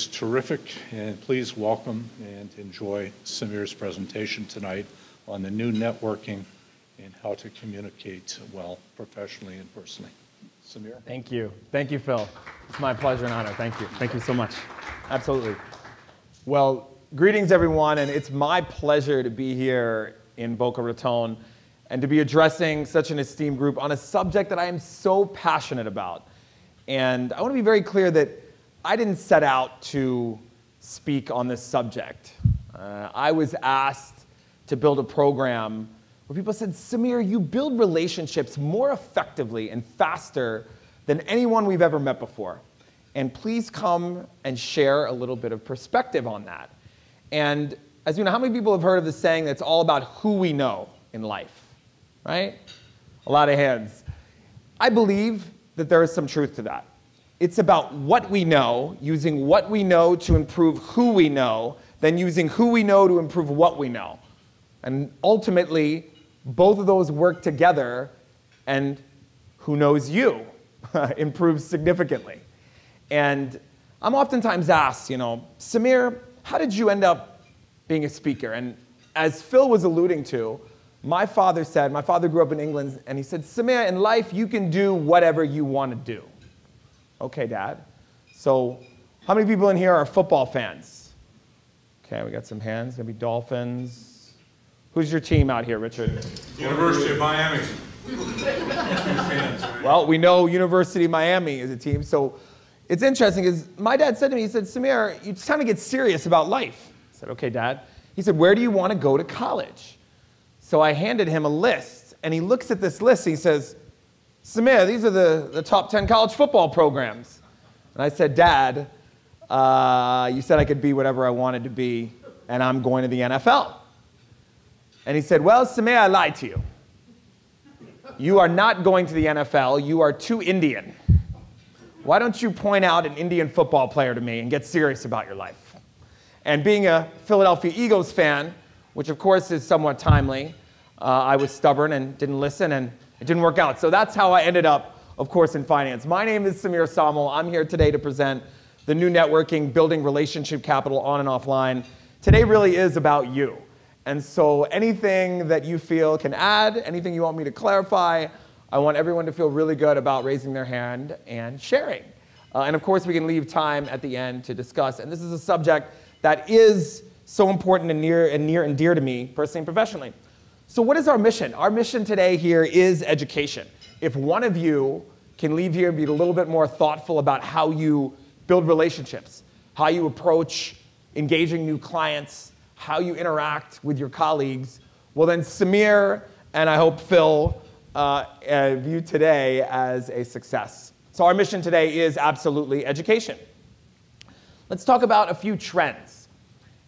is terrific, and please welcome and enjoy Samir's presentation tonight on the new networking and how to communicate well professionally and personally. Samir? Thank you. Thank you, Phil. It's my pleasure and honor. Thank you. Thank you so much. Absolutely. Well, greetings, everyone, and it's my pleasure to be here in Boca Raton and to be addressing such an esteemed group on a subject that I am so passionate about. And I want to be very clear that I didn't set out to speak on this subject. I was asked to build a program where people said, Samir, you build relationships more effectively and faster than anyone we've ever met before. And please come and share a little bit of perspective on that. And as you know, how many people have heard of the saying that it's all about who we know in life, right? A lot of hands. I believe that there is some truth to that. It's about what we know, using what we know to improve who we know, then using who we know to improve what we know. And ultimately, both of those work together, and who knows you improves significantly. And I'm oftentimes asked, Samir, how did you end up being a speaker? And as Phil was alluding to, my father grew up in England, and he said, Samir, in life, you can do whatever you want to do. Okay, Dad. So how many people in here are football fans? Okay, we got some hands, maybe Dolphins. Who's your team out here, Richard? University of Miami. Fans, right? Well, we know University of Miami is a team. So it's interesting because my dad said to me, he said, Samir, it's time to get serious about life. I said, okay, Dad. He said, where do you want to go to college? So I handed him a list, and he looks at this list, and he says, Samir, these are the top 10 college football programs. And I said, Dad, you said I could be whatever I wanted to be, and I'm going to the NFL. And he said, well, Samir, I lied to you. You are not going to the NFL. You are too Indian. Why don't you point out an Indian football player to me and get serious about your life? And being a Philadelphia Eagles fan, which of course is somewhat timely, I was stubborn and didn't listen, and it didn't work out. So that's how I ended up, of course, in finance. My name is Samir Somal. I'm here today to present the new networking, building relationship capital on and offline. Today really is about you. And so anything that you feel can add, anything you want me to clarify, I want everyone to feel really good about raising their hand and sharing. And of course, we can leave time at the end to discuss. And this is a subject that is so important and near and dear to me, personally and professionally. So what is our mission? Our mission today here is education. If one of you can leave here and be a little bit more thoughtful about how you build relationships, how you approach engaging new clients, how you interact with your colleagues, well then Samir and I hope Phil view today as a success. So our mission today is absolutely education. Let's talk about a few trends.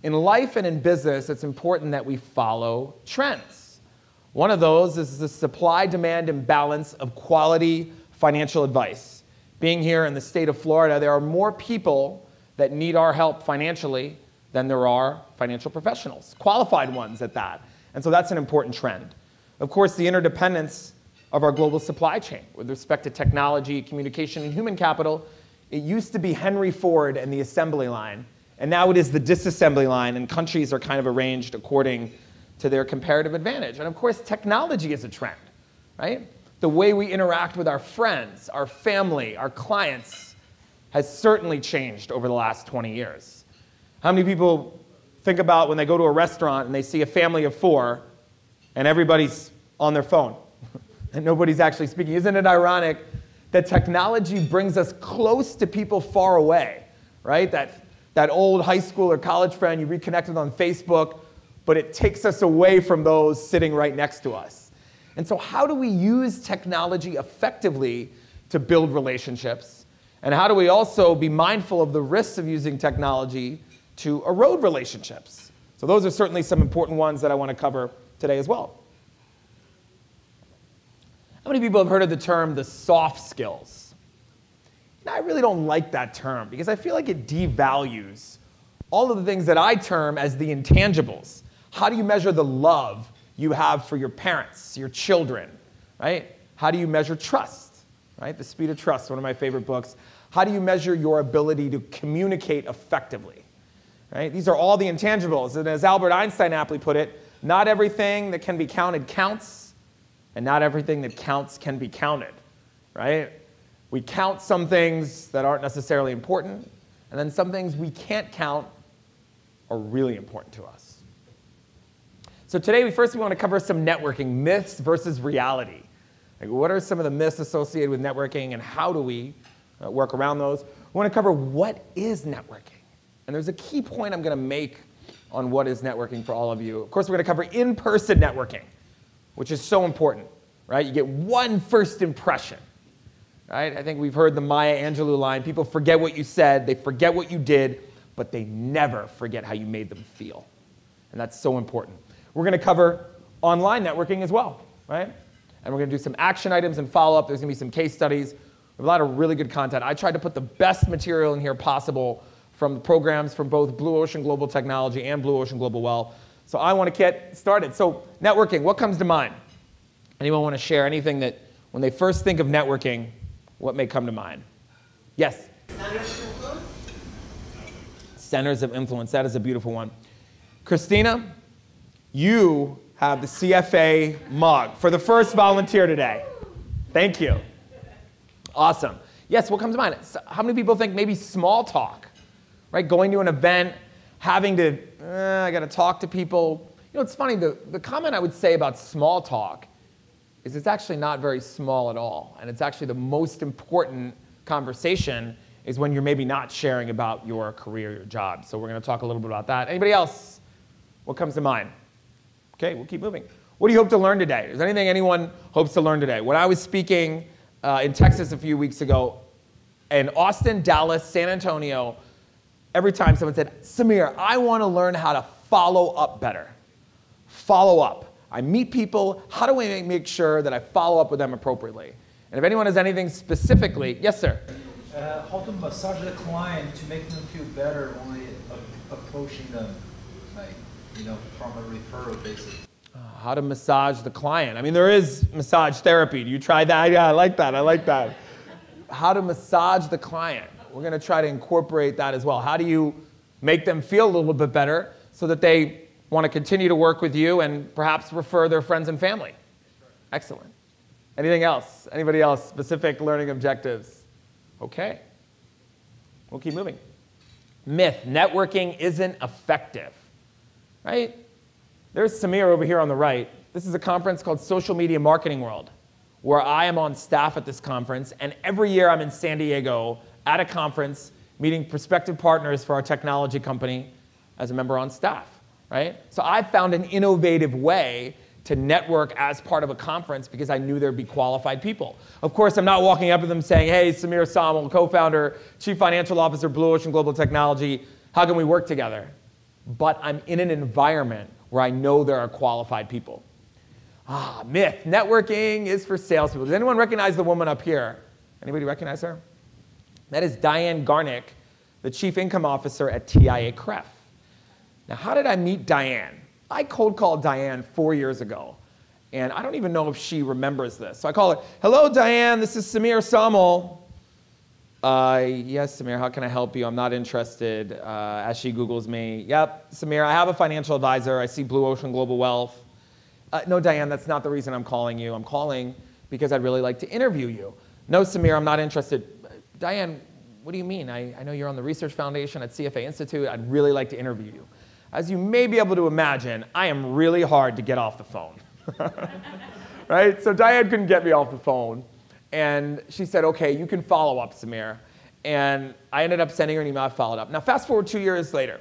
In life and in business, it's important that we follow trends. One of those is the supply-demand imbalance of quality financial advice. Being here in the state of Florida, there are more people that need our help financially than there are financial professionals, qualified ones at that. And so that's an important trend. Of course, the interdependence of our global supply chain with respect to technology, communication, and human capital, it used to be Henry Ford and the assembly line, and now it is the disassembly line, and countries are kind of arranged according to their comparative advantage. And of course, technology is a trend, right? The way we interact with our friends, our family, our clients has certainly changed over the last 20 years. How many people think about when they go to a restaurant and they see a family of 4 and everybody's on their phone and nobody's actually speaking? Isn't it ironic that technology brings us close to people far away, right? That old high school or college friend you reconnect with on Facebook, but it takes us away from those sitting right next to us. And so how do we use technology effectively to build relationships? And how do we also be mindful of the risks of using technology to erode relationships? So those are certainly some important ones that I want to cover today as well. How many people have heard of the term the soft skills? And I really don't like that term because I feel like it devalues all of the things that I term as the intangibles. How do you measure the love you have for your parents, your children, right? How do you measure trust, right? The Speed of Trust, one of my favorite books. How do you measure your ability to communicate effectively? Right? These are all the intangibles. And as Albert Einstein aptly put it, not everything that can be counted counts, and not everything that counts can be counted. Right? We count some things that aren't necessarily important, and then some things we can't count are really important to us. So today, we want to cover some networking myths versus reality. Like, what are some of the myths associated with networking, and how do we work around those? We want to cover what is networking. And there's a key point I'm going to make on what is networking for all of you. Of course, we're going to cover in-person networking, which is so important, right? You get one first impression, right? I think we've heard the Maya Angelou line, people forget what you said, they forget what you did, but they never forget how you made them feel. And that's so important. We're going to cover online networking as well, right? And we're going to do some action items and follow-up. There's going to be some case studies. We have a lot of really good content. I tried to put the best material in here possible from the programs from both Blue Ocean Global Technology and Blue Ocean Global Wealth. So I want to get started. So networking, what comes to mind? Anyone want to share anything that, when they first think of networking, what may come to mind? Yes? Centers of influence? Centers of influence, that is a beautiful one. Christina, you have the CFA mug for the first volunteer today. Thank you. Awesome. Yes, what comes to mind? How many people think maybe small talk, right? Going to an event, having to, I got to talk to people. You know, it's funny, the comment I would say about small talk is it's actually not very small at all. And it's actually the most important conversation is when you're maybe not sharing about your career, your job. So we're going to talk a little bit about that. Anybody else? What comes to mind? Okay, we'll keep moving. What do you hope to learn today? Is there anything anyone hopes to learn today? When I was speaking in Texas a few weeks ago, in Austin, Dallas, San Antonio, every time someone said, Samir, I want to learn how to follow up better. Follow up. I meet people. How do I make sure that I follow up with them appropriately? And if anyone has anything specifically, yes, sir. How to massage the client to make them feel better when approaching them, like, you know, from a referral basis. How to massage the client. I mean, there is massage therapy. Do you try that? Yeah, I like that. I like that. How to massage the client. We're going to try to incorporate that as well. How do you make them feel a little bit better so that they want to continue to work with you and perhaps refer their friends and family? Excellent. Anything else? Anybody else? Specific learning objectives? Okay. We'll keep moving. Myth, networking isn't effective, right? There's Samir over here on the right. This is a conference called Social Media Marketing World, where I am on staff at this conference, and every year I'm in San Diego at a conference meeting prospective partners for our technology company as a member on staff, right? So I found an innovative way to network as part of a conference because I knew there'd be qualified people. Of course, I'm not walking up to them saying, hey, Samir Somal, co-founder, chief financial officer, Blue Ocean Global Technology, how can we work together? But I'm in an environment where I know there are qualified people. Myth, networking is for salespeople. Does anyone recognize the woman up here? Anybody recognize her? That is Diane Garnick, the chief income officer at TIAA-CREF. Now, how did I meet Diane? I cold called Diane 4 years ago, and I don't even know if she remembers this. So I call her, hello, Diane, this is Samir Somal. Yes, Samir, how can I help you? I'm not interested, as she Googles me. Yep, Samir, I have a financial advisor. I see Blue Ocean Global Wealth. No, Diane, that's not the reason I'm calling you. I'm calling because I'd really like to interview you. No, Samir, I'm not interested. Diane, what do you mean? I know you're on the Research Foundation at CFA Institute. I'd really like to interview you. As you may be able to imagine, I am really hard to get off the phone. Right? So Diane couldn't get me off the phone. And she said, okay, you can follow up, Samir. And I ended up sending her an email. I followed up. Now, fast forward 2 years later.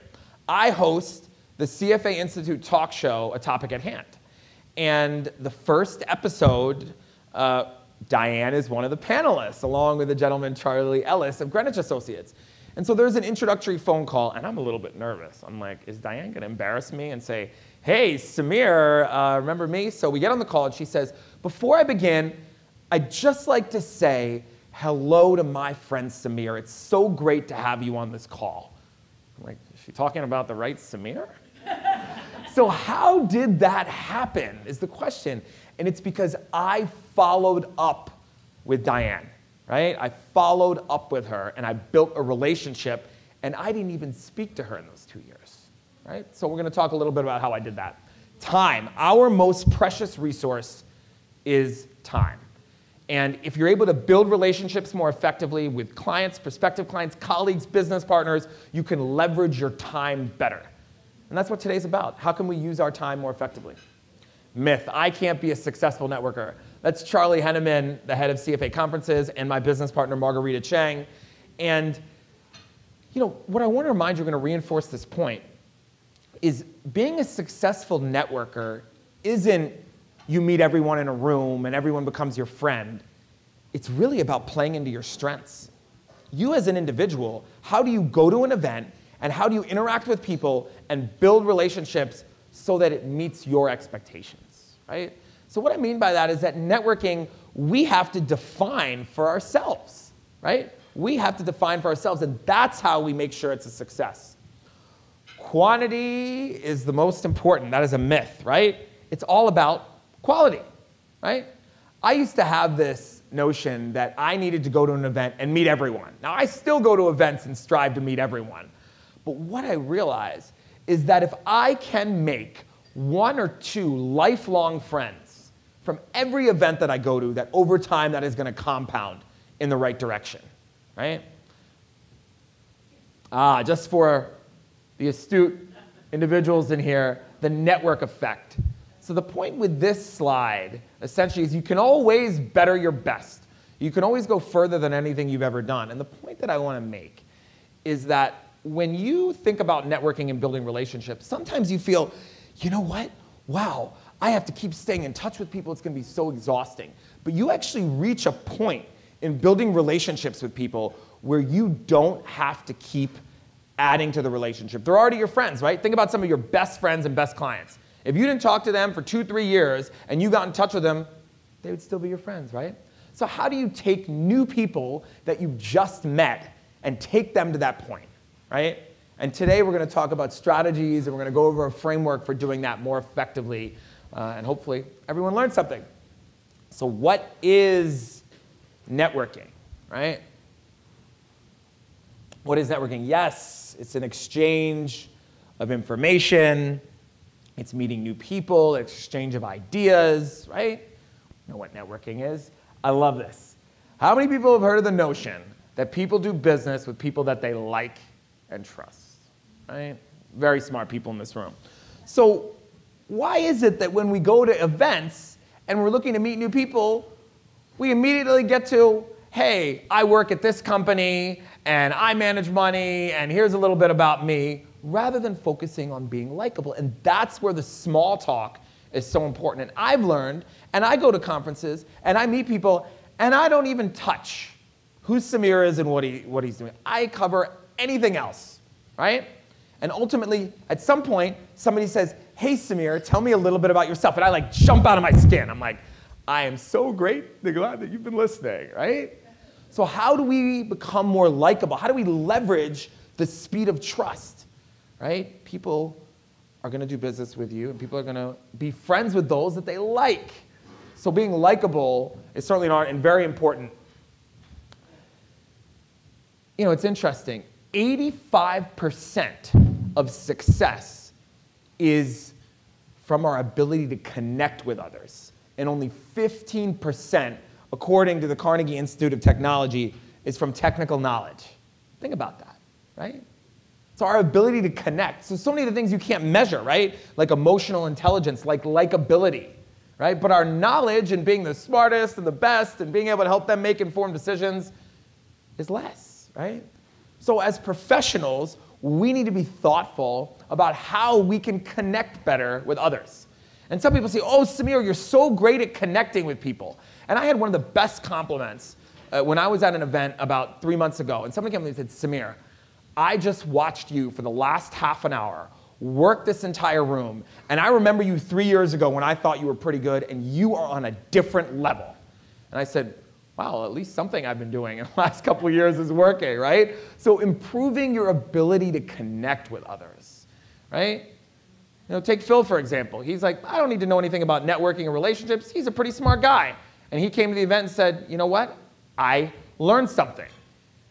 I host the CFA Institute talk show, A Topic at Hand. And the first episode, Diane is one of the panelists, along with the gentleman, Charlie Ellis of Greenwich Associates. And so there's an introductory phone call, and I'm a little bit nervous. I'm like, is Diane going to embarrass me and say, hey, Samir, remember me? So we get on the call, and she says, before I begin, I'd just like to say hello to my friend Samir. It's so great to have you on this call. I'm like, is she talking about the right Samir? So how did that happen is the question. And it's because I followed up with Diane. right? I followed up with her, and I built a relationship, and I didn't even speak to her in those 2 years, right? So we're going to talk a little bit about how I did that. Time. Our most precious resource is time. And if you're able to build relationships more effectively with clients, prospective clients, colleagues, business partners, you can leverage your time better. And that's what today's about. How can we use our time more effectively? Myth, I can't be a successful networker. That's Charlie Henneman, the head of CFA conferences, and my business partner, Margarita Chang. And what I want to remind you, I'm going to reinforce this point, is being a successful networker isn't you meet everyone in a room and everyone becomes your friend. It's really about playing into your strengths. You as an individual, how do you go to an event and how do you interact with people and build relationships so that it meets your expectations, right? So what I mean by that is that networking, we have to define for ourselves, right? We have to define for ourselves, and that's how we make sure it's a success. Quantity is the most important. That is a myth, right? It's all about quality, right? I used to have this notion that I needed to go to an event and meet everyone. Now, I still go to events and strive to meet everyone. But what I realized is that if I can make 1 or 2 lifelong friends from every event that I go to, that over time that is going to compound in the right direction, right? Just for the astute individuals in here, the network effect. So the point with this slide, essentially, is you can always better your best. You can always go further than anything you've ever done. And the point that I want to make is that when you think about networking and building relationships, sometimes you feel, you know what? Wow, I have to keep staying in touch with people. It's going to be so exhausting. But you actually reach a point in building relationships with people where you don't have to keep adding to the relationship. They're already your friends, right? Think about some of your best friends and best clients. If you didn't talk to them for 2-3 years and you got in touch with them, they would still be your friends, right? So how do you take new people that you've just met and take them to that point, right? And today we're going to talk about strategies, and we're going to go over a framework for doing that more effectively, and hopefully everyone learned something. So what is networking, right? What is networking? Yes, it's an exchange of information. It's meeting new people, exchange of ideas, right? You know what networking is? I love this. How many people have heard of the notion that people do business with people that they like and trust, right? Very smart people in this room. So why is it that when we go to events and we're looking to meet new people, we immediately get to, hey, I work at this company, and I manage money, and here's a little bit about me, rather than focusing on being likable. And that's where the small talk is so important. And I've learned, and I go to conferences, and I meet people, and I don't even touch who Samir is and what he's doing. I cover anything else, right? And ultimately, at some point, somebody says, hey, Samir, tell me a little bit about yourself. And I like jump out of my skin. I'm like, I am so great, glad that you've been listening, right? So how do we become more likable? How do we leverage the speed of trust, right? People are going to do business with you, and people are going to be friends with those that they like. So being likable is certainly an art and very important. You know, it's interesting. 85% of success is from our ability to connect with others, and only 15%, according to the Carnegie Institute of Technology, is from technical knowledge. Think about that, right? It's our ability to connect. So many of the things you can't measure, right? Like emotional intelligence, like likability, right? But our knowledge and being the smartest and the best and being able to help them make informed decisions is less, right? So as professionals, we need to be thoughtful about how we can connect better with others. And some people say, oh, Samir, you're so great at connecting with people. And I had one of the best compliments when I was at an event about 3 months ago. And somebody came to me and said, Samir, I just watched you for the last half an hour work this entire room. And I remember you 3 years ago when I thought you were pretty good, and you are on a different level. And I said, wow, at least something I've been doing in the last couple of years is working, right? So improving your ability to connect with others, right? You know, take Phil, for example. He's like, I don't need to know anything about networking and relationships. He's a pretty smart guy. And he came to the event and said, you know what? I learn something.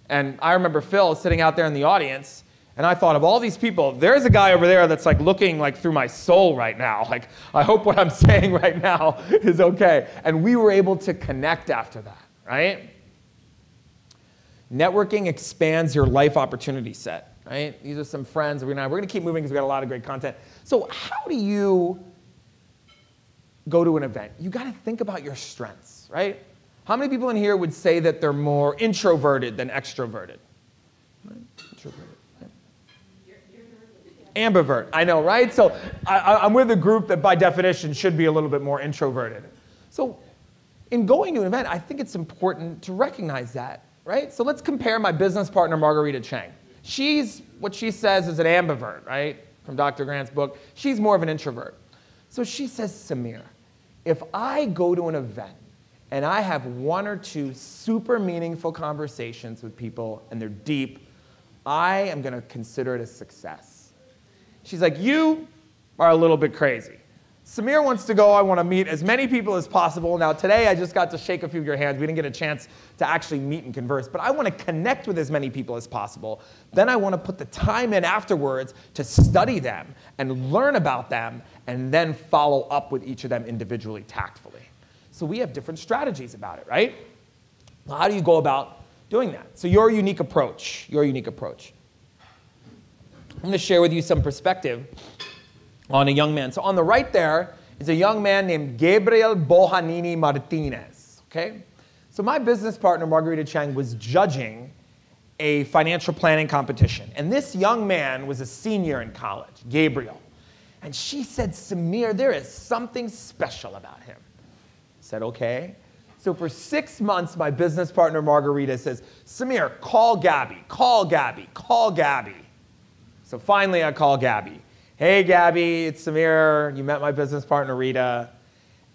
And I remember Phil sitting out there in the audience, and I thought of all these people, there's a guy over there that's like looking like through my soul right now. Like, I hope what I'm saying right now is okay. And we were able to connect after that, right? Networking expands your life opportunity set, right? These are some friends. We're gonna keep moving because we've got a lot of great content. So how do you go to an event? You gotta think about your strengths, right? How many people in here would say that they're more introverted than extroverted? Right? Introverted. Ambivert, I know, right? So I'm with a group that by definition should be a little bit more introverted. So in going to an event, I think it's important to recognize that, right? So let's compare my business partner, Margarita Chang. What she says is an ambivert, right? From Dr. Grant's book. She's more of an introvert. So she says, Samir, if I go to an event and I have one or two super meaningful conversations with people and they're deep, I am gonna consider it a success. She's like, you are a little bit crazy. Samir wants to go, I want to meet as many people as possible. Now today I just got to shake a few of your hands. We didn't get a chance to actually meet and converse, but I want to connect with as many people as possible. Then I want to put the time in afterwards to study them and learn about them and then follow up with each of them individually, tactfully. So we have different strategies about it, right? Well, how do you go about doing that? So your unique approach. I'm going to share with you some perspective on a young man. So on the right there is a young man named Gabriel Bohanini Martinez, okay? So my business partner, Margarita Chang, was judging a financial planning competition. And this young man was a senior in college, Gabriel. And she said, Samir, there is something special about him. I said, okay. So for 6 months, my business partner, Margarita, says, Samir, call Gabby, call Gabby, call Gabby. So finally, I call Gabby. Hey, Gabby, it's Samir. You met my business partner, Rita.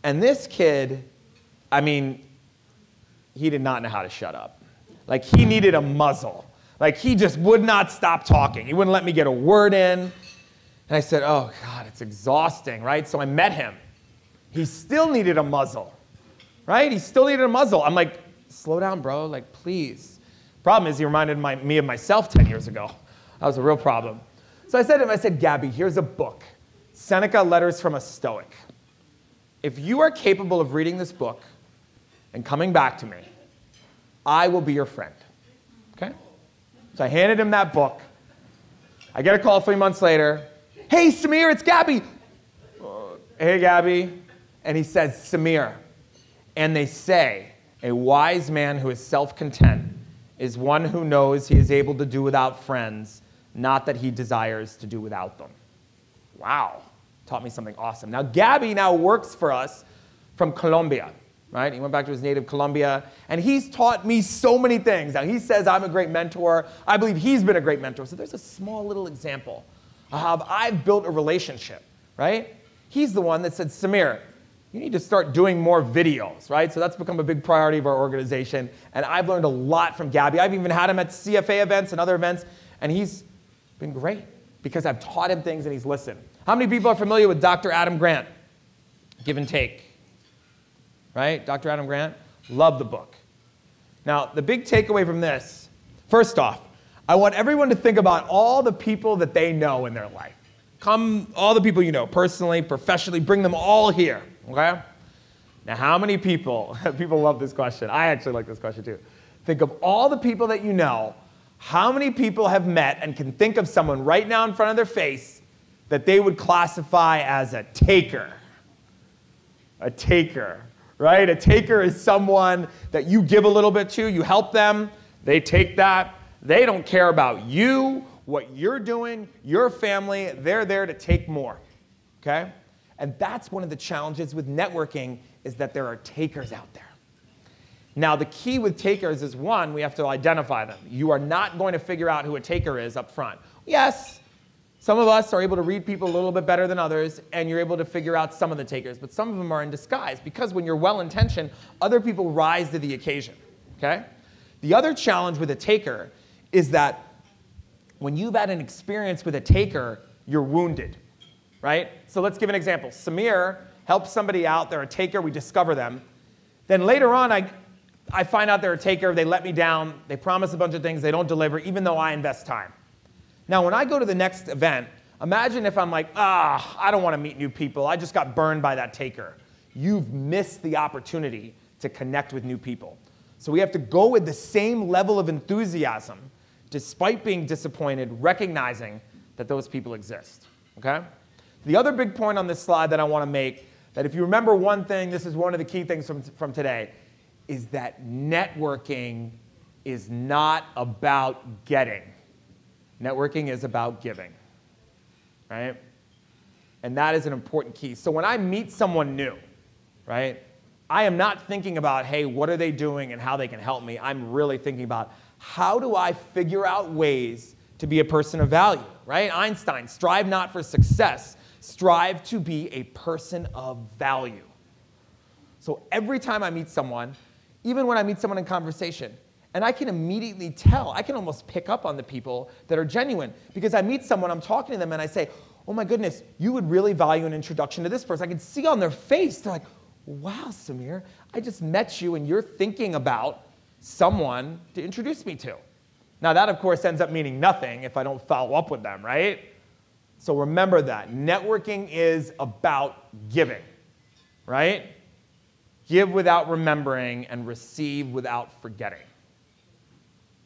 And this kid, I mean, he did not know how to shut up. Like, he needed a muzzle. Like, he just would not stop talking. He wouldn't let me get a word in. And I said, oh, God, it's exhausting, right? So I met him. He still needed a muzzle, right? He still needed a muzzle. I'm like, slow down, bro. Like, please. Problem is, he reminded me of myself 10 years ago. That was a real problem. So I said to him, I said, Gabby, here's a book, Seneca Letters from a Stoic. If you are capable of reading this book and coming back to me, I will be your friend, okay? So I handed him that book. I get a call 3 months later. Hey, Samir, it's Gabby. Hey, Gabby. And he says, Samir. And they say, a wise man who is self-content is one who knows he is able to do without friends, not that he desires to do without them. Wow, taught me something awesome. Now, Gabby now works for us from Colombia, right? He went back to his native Colombia, and he's taught me so many things. Now, he says I'm a great mentor. I believe he's been a great mentor. So there's a small little example of how I've built a relationship, right? He's the one that said, Samir, you need to start doing more videos, right? So that's become a big priority of our organization, and I've learned a lot from Gabby. I've even had him at CFA events and other events, and he's been great because I've taught him things and he's listened. How many people are familiar with Dr. Adam Grant? Give and Take, right? Dr. Adam Grant, love the book. Now, the big takeaway from this, first off, I want everyone to think about all the people that they know in their life. All the people you know, personally, professionally, bring them all here, okay? Now, how many people, people love this question. I actually like this question too. Think of all the people that you know. How many people have met and can think of someone right now in front of their face that they would classify as a taker? A taker, right? A taker is someone that you give a little bit to, you help them, they take that. They don't care about you, what you're doing, your family. They're there to take more, okay? And that's one of the challenges with networking is that there are takers out there. Now, the key with takers is, one, we have to identify them. You are not going to figure out who a taker is up front. Yes, some of us are able to read people a little bit better than others, and you're able to figure out some of the takers, but some of them are in disguise because when you're well-intentioned, other people rise to the occasion, okay? The other challenge with a taker is that when you've had an experience with a taker, you're wounded, right? So let's give an example. Samir helps somebody out, they're a taker, we discover them. Then later on, I find out they're a taker, they let me down, they promise a bunch of things, they don't deliver, even though I invest time. Now, when I go to the next event, imagine if I'm like, I don't want to meet new people, I just got burned by that taker. You've missed the opportunity to connect with new people. So we have to go with the same level of enthusiasm, despite being disappointed, recognizing that those people exist, okay? The other big point on this slide that I want to make, that if you remember one thing, this is one of the key things from today, is that networking is not about getting. Networking is about giving, right? And that is an important key. So when I meet someone new, right, I am not thinking about, hey, what are they doing and how they can help me. I'm really thinking about, how do I figure out ways to be a person of value, right? Einstein, strive not for success, strive to be a person of value. So every time I meet someone, even when I meet someone in conversation, and I can immediately tell, I can almost pick up on the people that are genuine, because I meet someone, I'm talking to them, and I say, oh my goodness, you would really value an introduction to this person. I can see on their face, they're like, wow, Samir, I just met you and you're thinking about someone to introduce me to. Now that, of course, ends up meaning nothing if I don't follow up with them, right? So remember that. Networking is about giving, right? Give without remembering and receive without forgetting.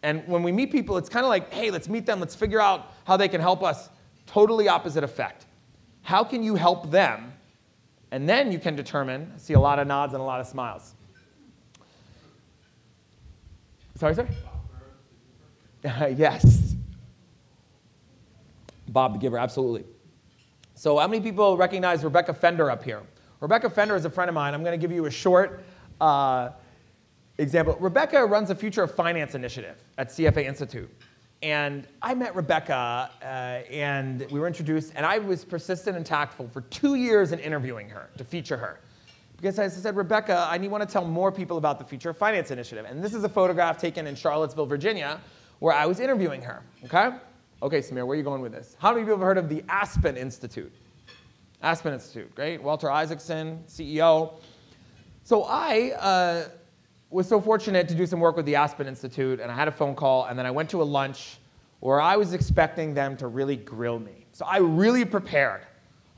And when we meet people, it's kind of like, hey, let's meet them, let's figure out how they can help us. Totally opposite effect. How can you help them? And then you can determine, I see a lot of nods and a lot of smiles. Sorry, sir? Yes. Bob the Giver, absolutely. So how many people recognize Rebecca Fender up here? Rebecca Fender is a friend of mine. I'm going to give you a short example. Rebecca runs a Future of Finance initiative at CFA Institute. And I met Rebecca, and we were introduced, and I was persistent and tactful for 2 years in interviewing her to feature her. Because I said, Rebecca, I want to tell more people about the Future of Finance initiative. And this is a photograph taken in Charlottesville, Virginia, where I was interviewing her, okay? Okay, Samir, where are you going with this? How many people have heard of the Aspen Institute? Aspen Institute, great. Walter Isaacson, CEO. So I was so fortunate to do some work with the Aspen Institute, and I had a phone call, and then I went to a lunch where I was expecting them to really grill me. So I really prepared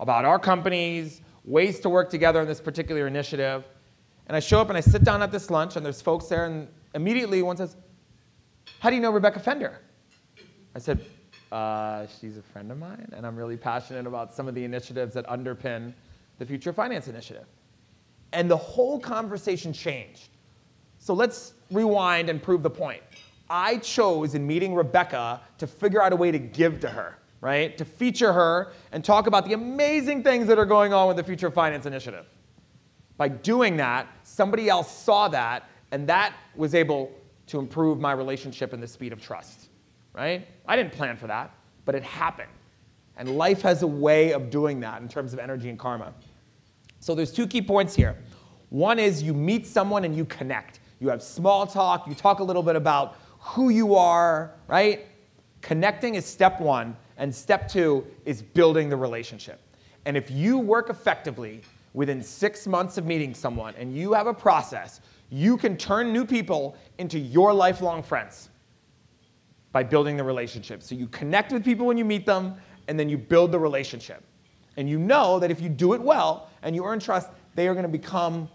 about our companies, ways to work together on this particular initiative. And I show up and I sit down at this lunch, and there's folks there, and immediately one says, how do you know Rebecca Fender? I said, she's a friend of mine, and I'm really passionate about some of the initiatives that underpin the Future Finance Initiative. And the whole conversation changed. So let's rewind and prove the point. I chose in meeting Rebecca to figure out a way to give to her, right? To feature her and talk about the amazing things that are going on with the Future Finance Initiative. By doing that, somebody else saw that, and that was able to improve my relationship and the speed of trust, right? I didn't plan for that, but it happened. And life has a way of doing that in terms of energy and karma. So there's 2 key points here. One is you meet someone and you connect. You have small talk, you talk a little bit about who you are, right? Connecting is step 1, and step 2 is building the relationship. And if you work effectively within 6 months of meeting someone and you have a process, you can turn new people into your lifelong friends by building the relationship. So you connect with people when you meet them, and then you build the relationship. And you know that if you do it well and you earn trust, they are going to become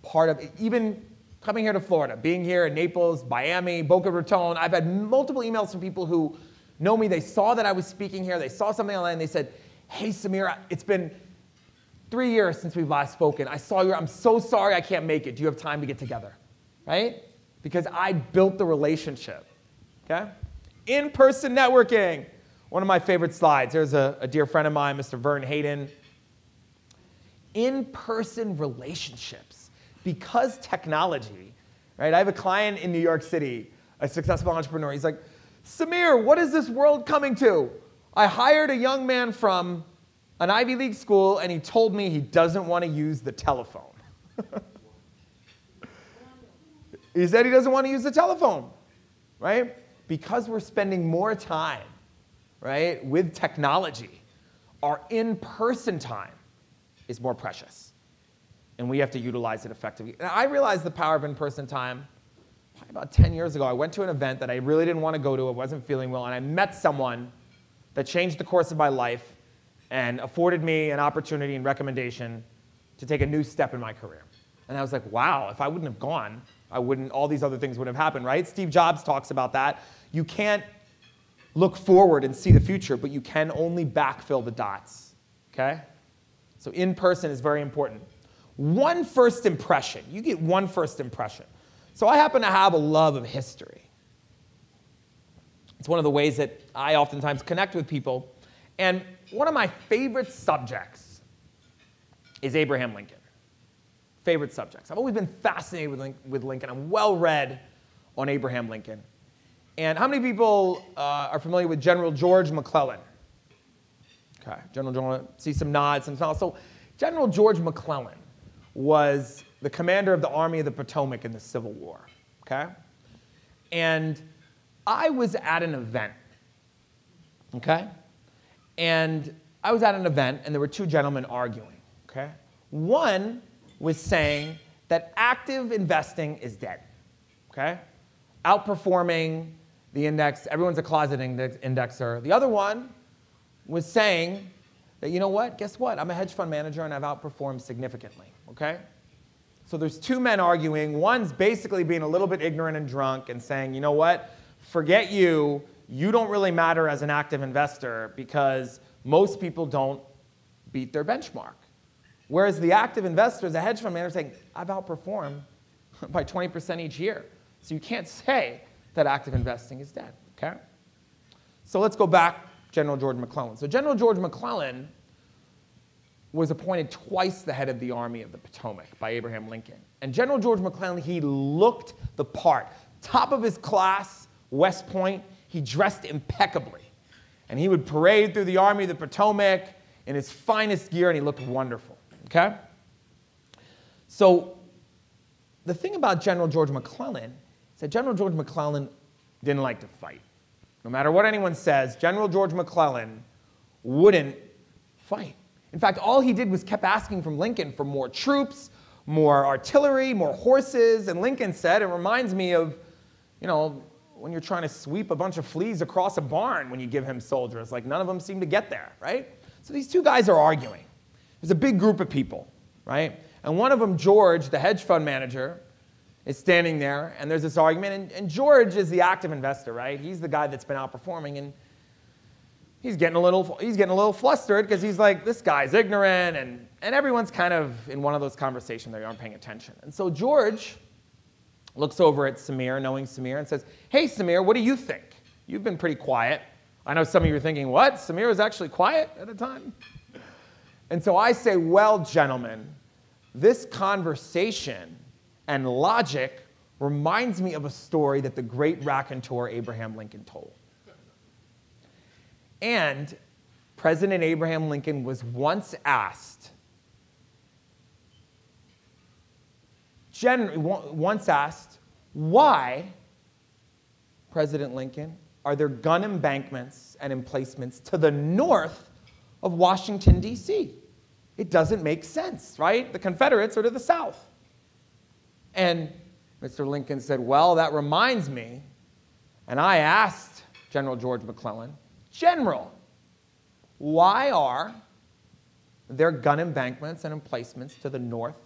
part of it. Even coming here to Florida, being here in Naples, Miami, Boca Raton, I've had multiple emails from people who know me. They saw that I was speaking here. They saw something online, and they said, hey, Samir, it's been 3 years since we've last spoken. I saw you. I'm so sorry I can't make it. Do you have time to get together? Right? Because I built the relationship. Okay? In-person networking. One of my favorite slides. There's a dear friend of mine, Mr. Vern Hayden. In-person relationships. Because technology, right? I have a client in New York City, a successful entrepreneur. He's like, Samir, what is this world coming to? I hired a young man from an Ivy League school, and he told me he doesn't want to use the telephone. He said he doesn't want to use the telephone, right? Because we're spending more time, right, with technology, our in-person time is more precious. And we have to utilize it effectively. And I realize the power of in-person time about 10 years ago, I went to an event that I really didn't want to go to. I wasn't feeling well, and I met someone that changed the course of my life and afforded me an opportunity and recommendation to take a new step in my career. And I was like, wow, if I wouldn't have gone, all these other things would have happened, right? Steve Jobs talks about that. You can't look forward and see the future, but you can only backfill the dots, okay? So in person is very important. One first impression. You get one first impression. So I happen to have a love of history. It's one of the ways that I oftentimes connect with people. And one of my favorite subjects is Abraham Lincoln. Favorite subjects. I've always been fascinated with Lincoln. I'm well read on Abraham Lincoln. And how many people are familiar with General George McClellan? Okay, General George, see some nods, some smiles. So General George McClellan was the commander of the Army of the Potomac in the Civil War, okay? And I was at an event, okay? And I was at an event, and there were two gentlemen arguing, okay? One was saying that active investing is dead, okay? Outperforming the index, everyone's a closet indexer. The other one was saying that, you know what, guess what? I'm a hedge fund manager, and I've outperformed significantly, okay? So there's two men arguing. One's basically being a little bit ignorant and drunk and saying, you know what, forget you. You don't really matter as an active investor because most people don't beat their benchmark. Whereas the active investor is a hedge fund manager saying, I've outperformed by 20% each year. So you can't say that active investing is dead, okay? So let's go back, General George McClellan. So General George McClellan was appointed twice the head of the Army of the Potomac by Abraham Lincoln. And General George McClellan, he looked the part. Top of his class, West Point, he dressed impeccably. And he would parade through the Army of the Potomac in his finest gear, and he looked wonderful, okay? So the thing about General George McClellan is that General George McClellan didn't like to fight. No matter what anyone says, General George McClellan wouldn't fight. In fact, all he did was kept asking from Lincoln for more troops, more artillery, more horses. And Lincoln said, it reminds me of, you know, when you're trying to sweep a bunch of fleas across a barn when you give him soldiers. Like, none of them seem to get there, right? So these two guys are arguing. There's a big group of people, right? And one of them, George, the hedge fund manager, is standing there, and there's this argument. And George is the active investor, right? He's the guy that's been outperforming, and he's getting a little flustered because he's like, this guy's ignorant, and everyone's kind of in one of those conversations they aren't paying attention. And so George looks over at Samir, knowing Samir, and says, hey, Samir, what do you think? You've been pretty quiet. I know some of you are thinking, what? Samir was actually quiet at a time? And so I say, well, gentlemen, this conversation and logic reminds me of a story that the great raconteur Abraham Lincoln told. And President Abraham Lincoln was once asked, why, President Lincoln, are there gun embankments and emplacements to the north of Washington, D.C.? It doesn't make sense, right? The Confederates are to the south. And Mr. Lincoln said, well, that reminds me, and I asked General George McClellan, General, why are there gun embankments and emplacements to the north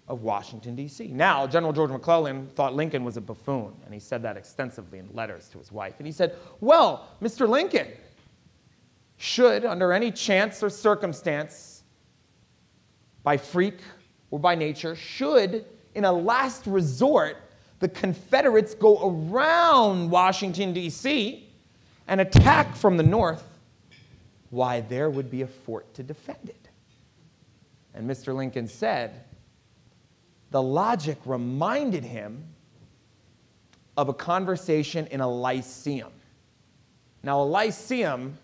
of Washington, D.C.? Now, General George McClellan thought Lincoln was a buffoon, and he said that extensively in letters to his wife. And he said, well, Mr. Lincoln, should, under any chance or circumstance, by freak or by nature, should, in a last resort, the Confederates go around Washington, D.C., and attack from the north, why, there would be a fort to defend it. And Mr. Lincoln said, the logic reminded him of a conversation in a lyceum. Now, a lyceum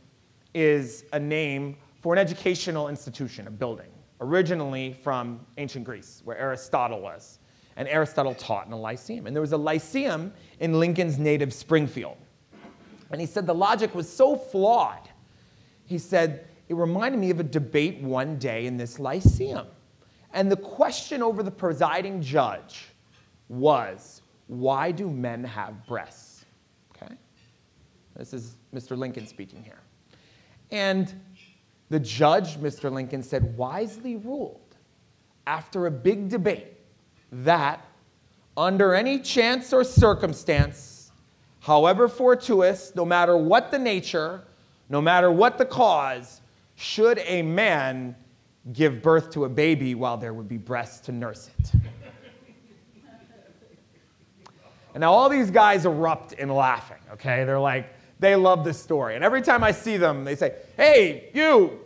is a name for an educational institution, a building, originally from ancient Greece, where Aristotle was. And Aristotle taught in a lyceum. And there was a lyceum in Lincoln's native Springfield. And he said the logic was so flawed. He said, it reminded me of a debate one day in this lyceum. And the question over the presiding judge was, why do men have breasts? Okay? This is Mr. Lincoln speaking here. And the judge, Mr. Lincoln, said, wisely ruled, after a big debate, that under any chance or circumstance, however fortuitous, no matter what the nature, no matter what the cause, should a man give birth to a baby while there would be breasts to nurse it. And now all these guys erupt in laughing, okay? They're like, they love this story. And every time I see them, they say, hey, you,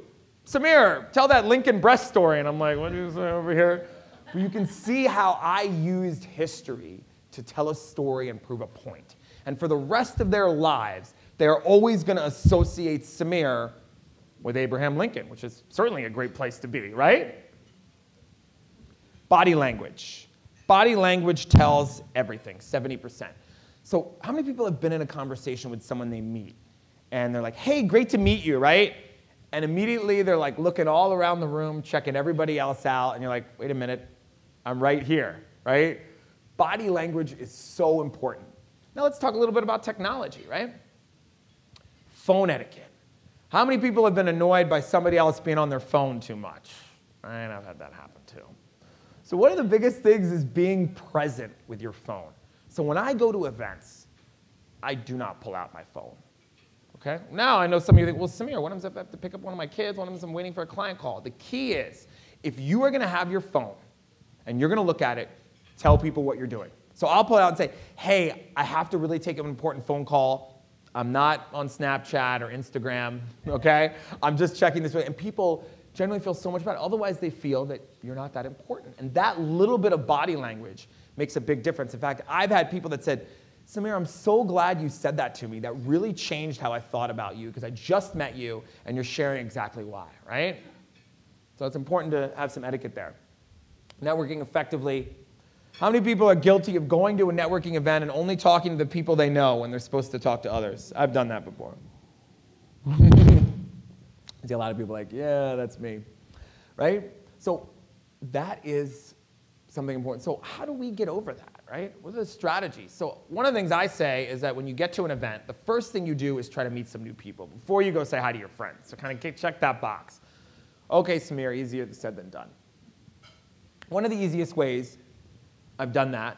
Samir, tell that Lincoln breast story. And I'm like, what do you say over here? But you can see how I used history to tell a story and prove a point. And for the rest of their lives, they are always going to associate Samir with Abraham Lincoln, which is certainly a great place to be, right? Body language. Body language tells everything, 70%. So how many people have been in a conversation with someone they meet, and they're like, hey, great to meet you, right? And immediately they're like looking all around the room, checking everybody else out, and you're like, wait a minute, I'm right here, right? Body language is so important. Now let's talk a little bit about technology, right? Phone etiquette. How many people have been annoyed by somebody else being on their phone too much? Right, I've had that happen too. So one of the biggest things is being present with your phone. So when I go to events, I do not pull out my phone. Okay? Now I know some of you think, well, Samir, what happens if I have to pick up one of my kids? What happens if I'm waiting for a client call? The key is, if you are going to have your phone and you're going to look at it, tell people what you're doing. So I'll pull it out and say, hey, I have to really take an important phone call. I'm not on Snapchat or Instagram, okay? I'm just checking this way. And people generally feel so much better. Otherwise, they feel that you're not that important. And that little bit of body language makes a big difference. In fact, I've had people that said, Samir, I'm so glad you said that to me. That really changed how I thought about you, because I just met you and you're sharing exactly why, right? So it's important to have some etiquette there. Networking effectively. How many people are guilty of going to a networking event and only talking to the people they know when they're supposed to talk to others? I've done that before. I see a lot of people like, yeah, that's me, right? So that is something important. So how do we get over that, right? What are the strategies? So one of the things I say is that when you get to an event, the first thing you do is try to meet some new people before you go say hi to your friends. So kind of check that box. Okay, Samir, easier said than done. One of the easiest ways I've done that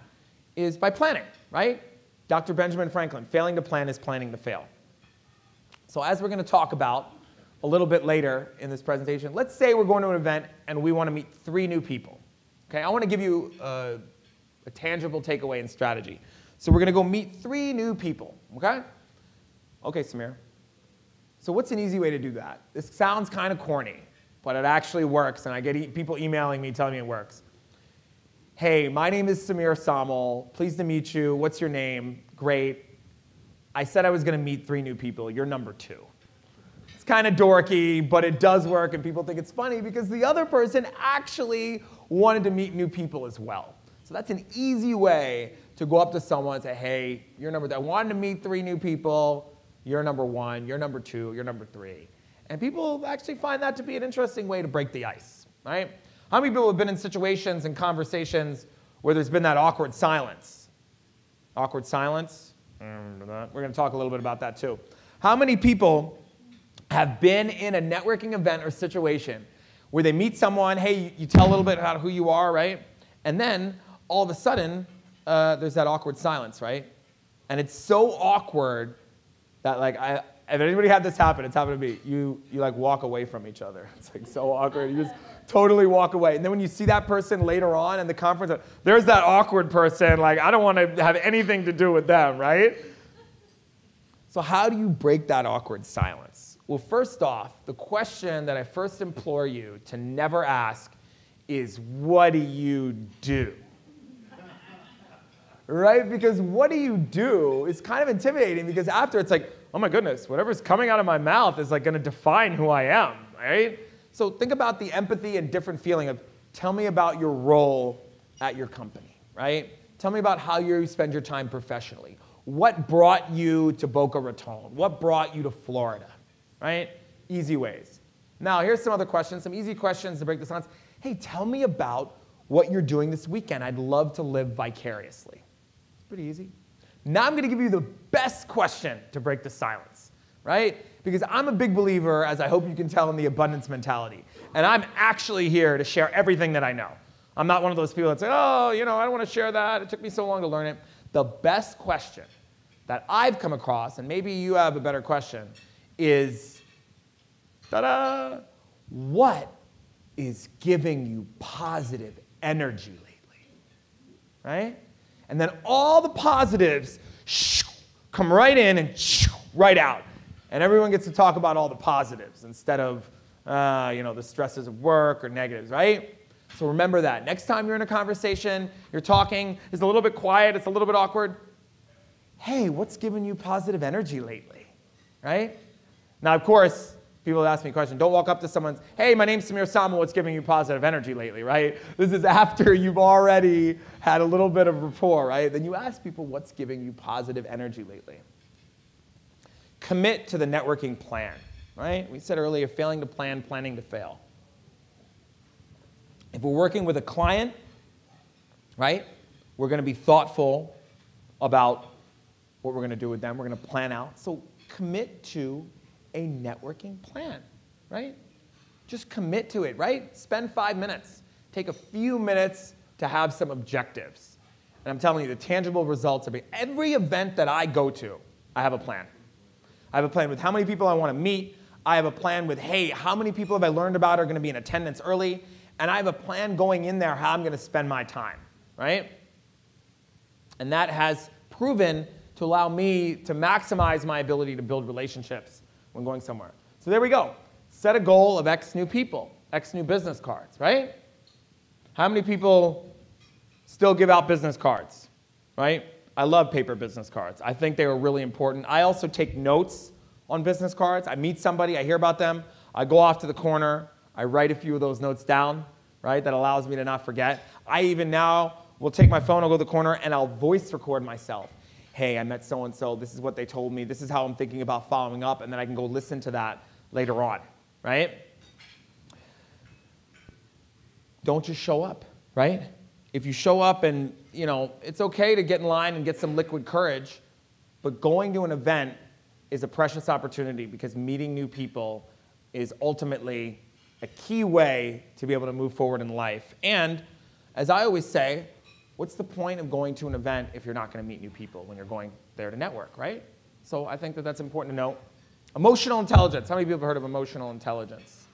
is by planning, right? Dr. Benjamin Franklin, failing to plan is planning to fail. So as we're going to talk about a little bit later in this presentation, let's say we're going to an event and we want to meet 3 new people. Okay, I want to give you a tangible takeaway and strategy. So we're going to go meet 3 new people, okay? Okay, Samir. So what's an easy way to do that? This sounds kind of corny, but it actually works, and I get people emailing me telling me it works. Hey, my name is Samir Somal. Pleased to meet you. What's your name? Great. I said I was going to meet 3 new people. You're number 2. It's kind of dorky, but it does work, and people think it's funny because the other person actually wanted to meet new people as well. So that's an easy way to go up to someone and say, hey, you're number 3. I wanted to meet 3 new people. You're number 1. You're number 2. You're number 3. And people actually find that to be an interesting way to break the ice, right? How many people have been in situations and conversations where there's been that awkward silence? Awkward silence? We're going to talk a little bit about that too. How many people have been in a networking event or situation where they meet someone, hey, you tell a little bit about who you are, right? And then all of a sudden, there's that awkward silence, right? And it's so awkward that, like, if anybody had this happen, it's happened to me. You like walk away from each other. It's like so awkward. You just totally walk away. And then when you see that person later on in the conference, there's that awkward person. Like, I don't want to have anything to do with them, right? So how do you break that awkward silence? Well, first off, the question that I first implore you to never ask is, what do you do? Right? Because what do you do is kind of intimidating, because after it's like, oh my goodness, whatever's coming out of my mouth is like going to define who I am, right? So think about the empathy and different feeling of, tell me about your role at your company, right? Tell me about how you spend your time professionally. What brought you to Boca Raton? What brought you to Florida, right? Easy ways. Now, here's some other questions, some easy questions to break the silence. Hey, tell me about what you're doing this weekend. I'd love to live vicariously. pretty easy. Now I'm going to give you the best question to break the silence, right? Because I'm a big believer, as I hope you can tell, in the abundance mentality. And I'm actually here to share everything that I know. I'm not one of those people that say, oh, I don't want to share that. It took me so long to learn it. The best question that I've come across, and maybe you have a better question, is, ta-da, what is giving you positive energy lately, right? And then all the positives come right in and right out. And everyone gets to talk about all the positives instead of, the stresses of work or negatives, right? So remember that. Next time you're in a conversation, you're talking, it's a little bit quiet, it's a little bit awkward. Hey, what's giving you positive energy lately, right? Now, of course, people ask me a question. Don't walk up to someone, hey, my name's Samir Somal, what's giving you positive energy lately, right? This is after you've already had a little bit of rapport, right? Then you ask people, what's giving you positive energy lately? Commit to the networking plan, right? We said earlier, failing to plan, planning to fail. If we're working with a client, right, we're going to be thoughtful about what we're going to do with them. We're going to plan out. So commit to a networking plan, right? Just commit to it, right? Spend 5 minutes. Take a few minutes to have some objectives. And I'm telling you, the tangible results of every event that I go to, I have a plan. I have a plan with how many people I want to meet. I have a plan with, hey, how many people have I learned about are going to be in attendance early? And I have a plan going in there how I'm going to spend my time, right? And that has proven to allow me to maximize my ability to build relationships when going somewhere. So there we go. Set a goal of X new people, X new business cards, right? How many people still give out business cards, right? I love paper business cards. I think they are really important. I also take notes on business cards. I meet somebody, I hear about them, I go off to the corner, I write a few of those notes down, right? That allows me to not forget. I even now will take my phone, I'll go to the corner, and I'll voice record myself. Hey, I met so-and-so, this is what they told me, this is how I'm thinking about following up, and then I can go listen to that later on, right? Don't just show up, right? If you show up and, it's okay to get in line and get some liquid courage, but going to an event is a precious opportunity because meeting new people is ultimately a key way to be able to move forward in life. And as I always say, what's the point of going to an event if you're not going to meet new people when you're going there to network, right? So I think that that's important to note. Emotional intelligence. How many people have heard of emotional intelligence?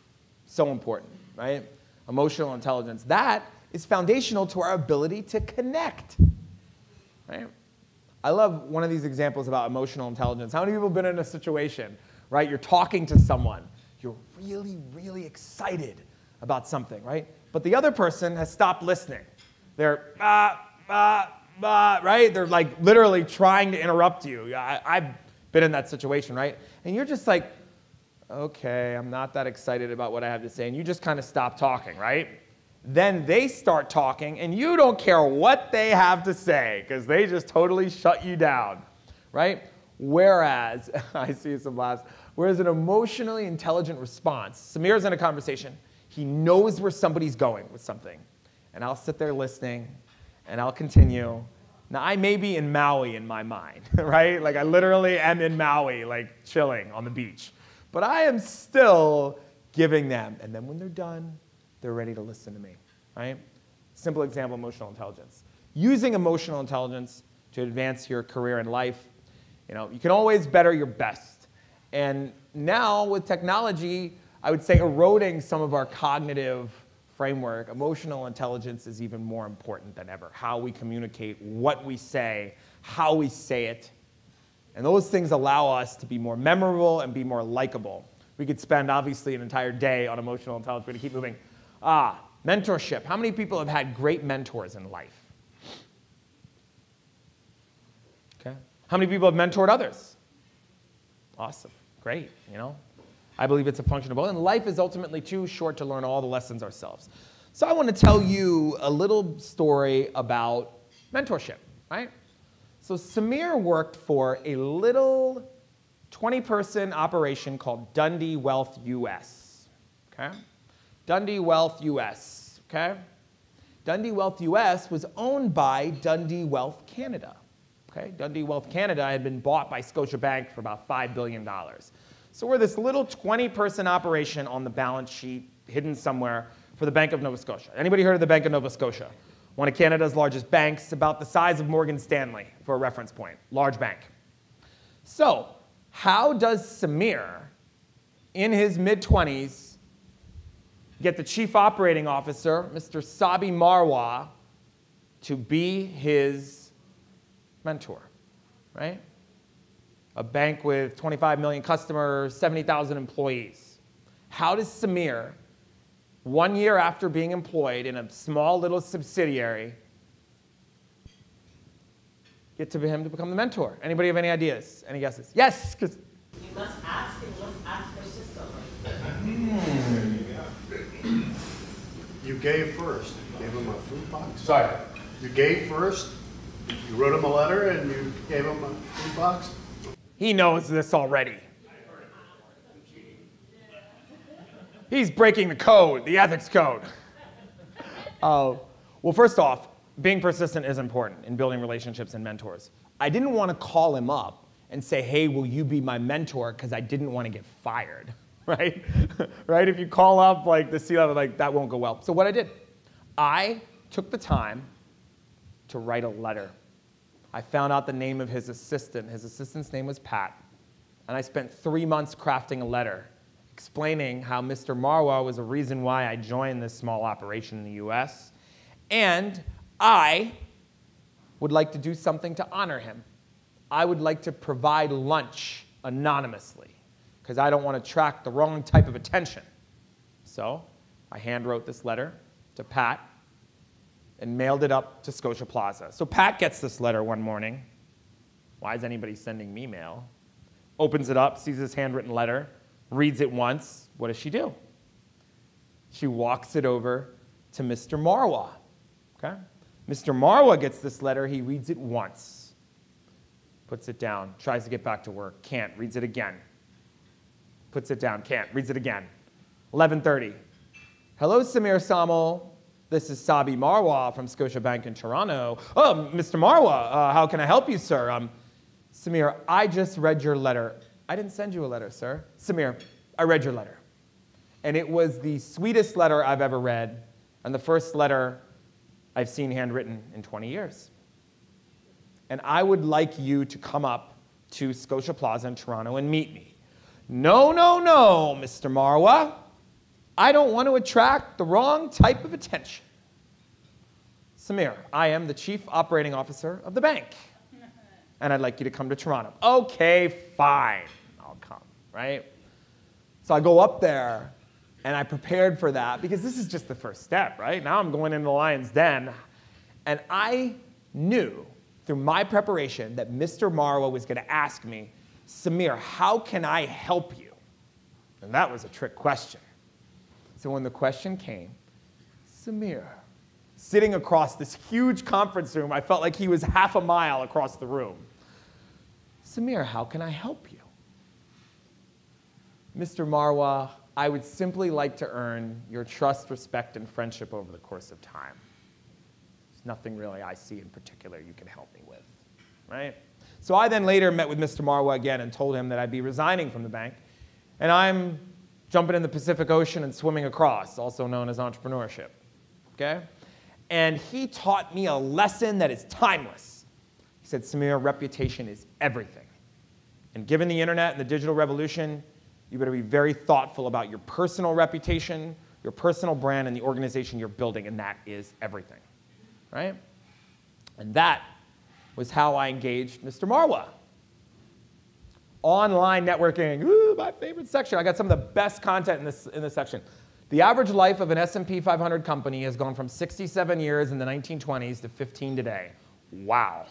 So important, right? Emotional intelligence. That is foundational to our ability to connect, right? I love one of these examples about emotional intelligence. How many people have been in a situation, right? You're talking to someone. You're really, really excited about something, right? But the other person has stopped listening. They're, right? They're like literally trying to interrupt you. I've been in that situation, right? And you're just like, okay, I'm not that excited about what I have to say. And you just kind of stop talking, right? Then they start talking, and you don't care what they have to say because they just totally shut you down, right? Whereas, I see some laughs, whereas an emotionally intelligent response, Samir's in a conversation, he knows where somebody's going with something. And I'll sit there listening, and I'll continue. Now, I may be in Maui in my mind, right? Like, I literally am in Maui, like, chilling on the beach. But I am still giving them. And then when they're done, they're ready to listen to me, right? Simple example, emotional intelligence. Using emotional intelligence to advance your career and life, you can always better your best. And now with technology, I would say eroding some of our cognitive framework, emotional intelligence is even more important than ever. How we communicate, what we say, how we say it. And those things allow us to be more memorable and be more likable. We could spend, obviously, an entire day on emotional intelligence. We're going to keep moving. Mentorship. How many people have had great mentors in life? Okay. How many people have mentored others? Awesome. Great. I believe it's a function of both. And life is ultimately too short to learn all the lessons ourselves. So I want to tell you a little story about mentorship, right? So Samir worked for a little 20-person operation called Dundee Wealth US, okay? Dundee Wealth US, okay? Dundee Wealth US was owned by Dundee Wealth Canada, Okay? Dundee Wealth Canada had been bought by Scotiabank for about $5 billion. So we're this little 20-person operation on the balance sheet, hidden somewhere, for the Bank of Nova Scotia. Anybody heard of the Bank of Nova Scotia? One of Canada's largest banks, about the size of Morgan Stanley, for a reference point. Large bank. So how does Samir, in his mid-20s, get the chief operating officer, Mr. Sabi Marwa, to be his mentor, right? A bank with 25 million customers, 70,000 employees. How does Samir, 1 year after being employed in a small little subsidiary, get to him to become the mentor? Anybody have any ideas? Any guesses? Yes? You must ask persistently. You gave first. Gave him a food box. Sorry. You gave first. You wrote him a letter and you gave him a food box. He knows this already. He's breaking the code, the ethics code. Well, first off, being persistent is important in building relationships and mentors. I didn't want to call him up and say, hey, will you be my mentor? Because I didn't want to get fired, right? Right? If you call up like the C-level, like that won't go well. So what I did, I took the time to write a letter. I found out the name of his assistant. His assistant's name was Pat. And I spent 3 months crafting a letter explaining how Mr. Marwa was a reason why I joined this small operation in the US. And I would like to do something to honor him. I would like to provide lunch anonymously because I don't want to attract the wrong type of attention. So I hand-wrote this letter to Pat and mailed it up to Scotia Plaza. So Pat gets this letter one morning. Why is anybody sending me mail? Opens it up, sees this handwritten letter, reads it once. What does she do? She walks it over to Mr. Marwa. Okay? Mr. Marwa gets this letter. He reads it once, puts it down, tries to get back to work, can't, reads it again, puts it down, can't, reads it again. 11:30. Hello, Samir Somal. This is Sabi Marwa from Scotiabank in Toronto. Oh, Mr. Marwa, how can I help you, sir? Samir, I just read your letter. I didn't send you a letter, sir. Samir, I read your letter. And it was the sweetest letter I've ever read, and the first letter I've seen handwritten in 20 years. And I would like you to come up to Scotia Plaza in Toronto and meet me. No, no, no, Mr. Marwa. I don't want to attract the wrong type of attention. Samir, I am the chief operating officer of the bank. And I'd like you to come to Toronto. Okay, fine. I'll come, right? So I go up there, and I prepared for that, because this is just the first step, right? Now I'm going into the lion's den. And I knew through my preparation that Mr. Marwa was going to ask me, Samir, how can I help you? And that was a trick question. So when the question came, Samir, sitting across this huge conference room, I felt like he was half a mile across the room. Samir, how can I help you? Mr. Marwa, I would simply like to earn your trust, respect, and friendship over the course of time. There's nothing really I see in particular you can help me with, right? So I then later met with Mr. Marwa again and told him that I'd be resigning from the bank, and I'm jumping in the Pacific Ocean and swimming across, also known as entrepreneurship, okay? And he taught me a lesson that is timeless. He said, Samir, reputation is everything. And given the internet and the digital revolution, you better be very thoughtful about your personal reputation, your personal brand, and the organization you're building, and that is everything, right? And that was how I engaged Mr. Marwa. Online networking, ooh, my favorite section. I got some of the best content in this section. The average life of an S&P 500 company has gone from 67 years in the 1920s to 15 today. Wow.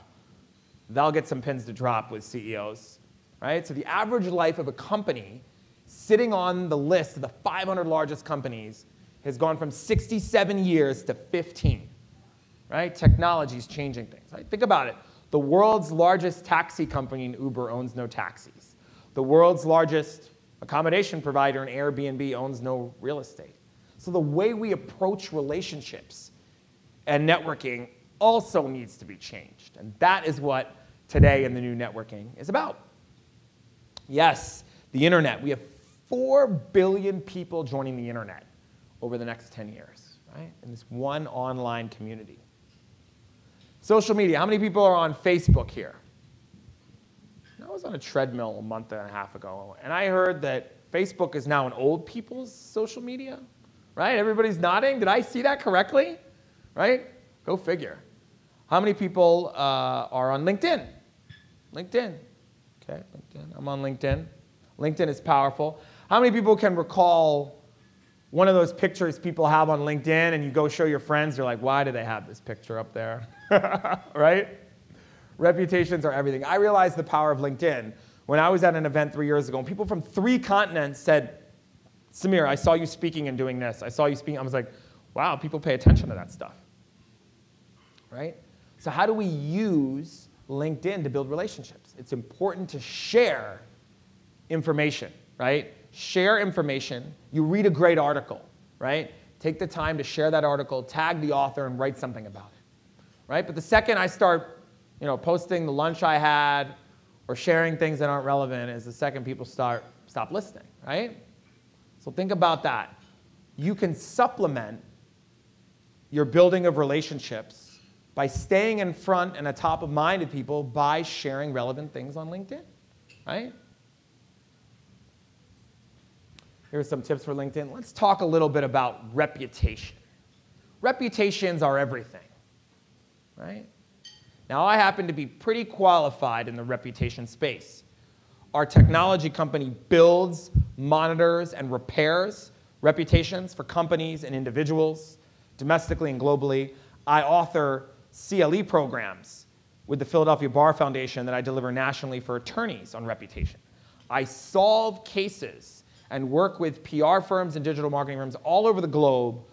That'll get some pins to drop with CEOs, right? So the average life of a company sitting on the list of the 500 largest companies has gone from 67 years to 15, right? Technology is changing things, right? Think about it. The world's largest taxi company in Uber owns no taxis. The world's largest accommodation provider in Airbnb owns no real estate. So the way we approach relationships and networking also needs to be changed. And that is what today in the new networking is about. Yes, the internet. We have 4 billion people joining the internet over the next 10 years, right? In this one online community. Social media. How many people are on Facebook here? I was on a treadmill a month and a half ago, and I heard that Facebook is now an old people's social media, right? Everybody's nodding. Did I see that correctly? Right? Go figure. How many people are on LinkedIn? LinkedIn. Okay, LinkedIn. I'm on LinkedIn. LinkedIn is powerful. How many people can recall one of those pictures people have on LinkedIn and you go show your friends, you're like, why do they have this picture up there? Right? Reputations are everything. I realized the power of LinkedIn when I was at an event 3 years ago and people from 3 continents said, Samir, I saw you speaking and doing this. I saw you speaking. I was like, wow, people pay attention to that stuff. Right? So how do we use LinkedIn to build relationships? It's important to share information, right? Share information. You read a great article, right? Take the time to share that article, tag the author, and write something about it, right? But the second I start posting the lunch I had or sharing things that aren't relevant is the second people stop listening, right? So think about that. You can supplement your building of relationships by staying in front and atop of mind of people by sharing relevant things on LinkedIn, right? Here are some tips for LinkedIn. Let's talk a little bit about reputation. Reputations are everything, right? Now, I happen to be pretty qualified in the reputation space. Our technology company builds, monitors, and repairs reputations for companies and individuals, domestically and globally. I author CLE programs with the Philadelphia Bar Foundation that I deliver nationally for attorneys on reputation. I solve cases and work with PR firms and digital marketing firms all over the globe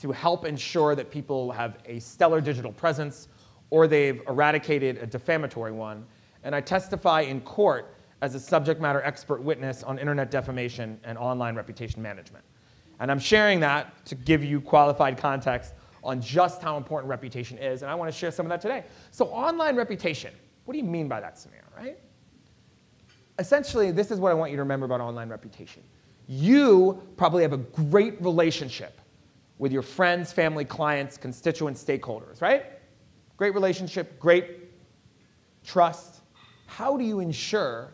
to help ensure that people have a stellar digital presence or they've eradicated a defamatory one. And I testify in court as a subject matter expert witness on internet defamation and online reputation management. And I'm sharing that to give you qualified context on just how important reputation is, and I want to share some of that today. So online reputation, what do you mean by that, Samir, right? Essentially, this is what I want you to remember about online reputation. You probably have a great relationship with your friends, family, clients, constituents, stakeholders, right? Great relationship, great trust. How do you ensure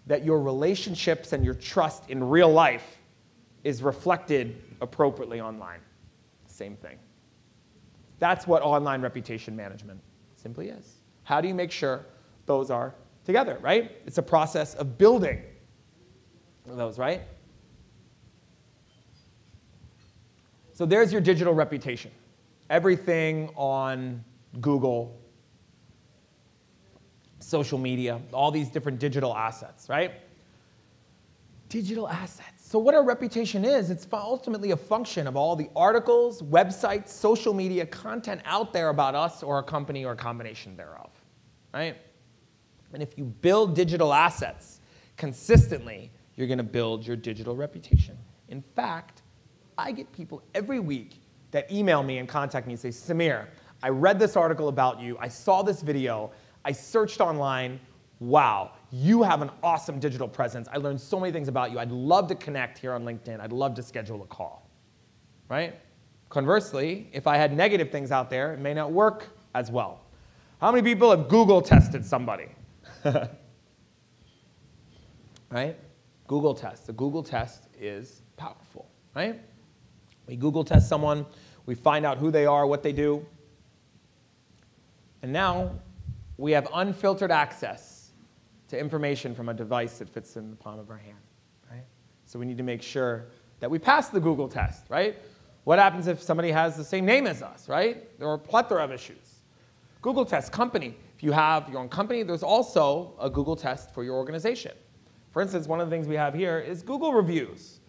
that your relationships and your trust in real life is reflected appropriately online? Same thing. That's what online reputation management simply is. How do you make sure those are together, right? It's a process of building those, right? So there's your digital reputation. Everything on Google, social media, all these different digital assets, right? Digital assets. So what our reputation is, it's ultimately a function of all the articles, websites, social media content out there about us or a company or a combination thereof, right? And if you build digital assets consistently, you're going to build your digital reputation. In fact, I get people every week that email me and contact me and say, Samir, I read this article about you. I saw this video. I searched online. Wow, you have an awesome digital presence. I learned so many things about you. I'd love to connect here on LinkedIn. I'd love to schedule a call, right? Conversely, if I had negative things out there, it may not work as well. How many people have Google tested somebody? Right? Google test. The Google test is powerful, right? We Google test someone. We find out who they are, what they do. And now we have unfiltered access to information from a device that fits in the palm of our hand, right? So we need to make sure that we pass the Google test, right? What happens if somebody has the same name as us, right? There are a plethora of issues. Google test, company. If you have your own company, there's also a Google test for your organization. For instance, one of the things we have here is Google reviews.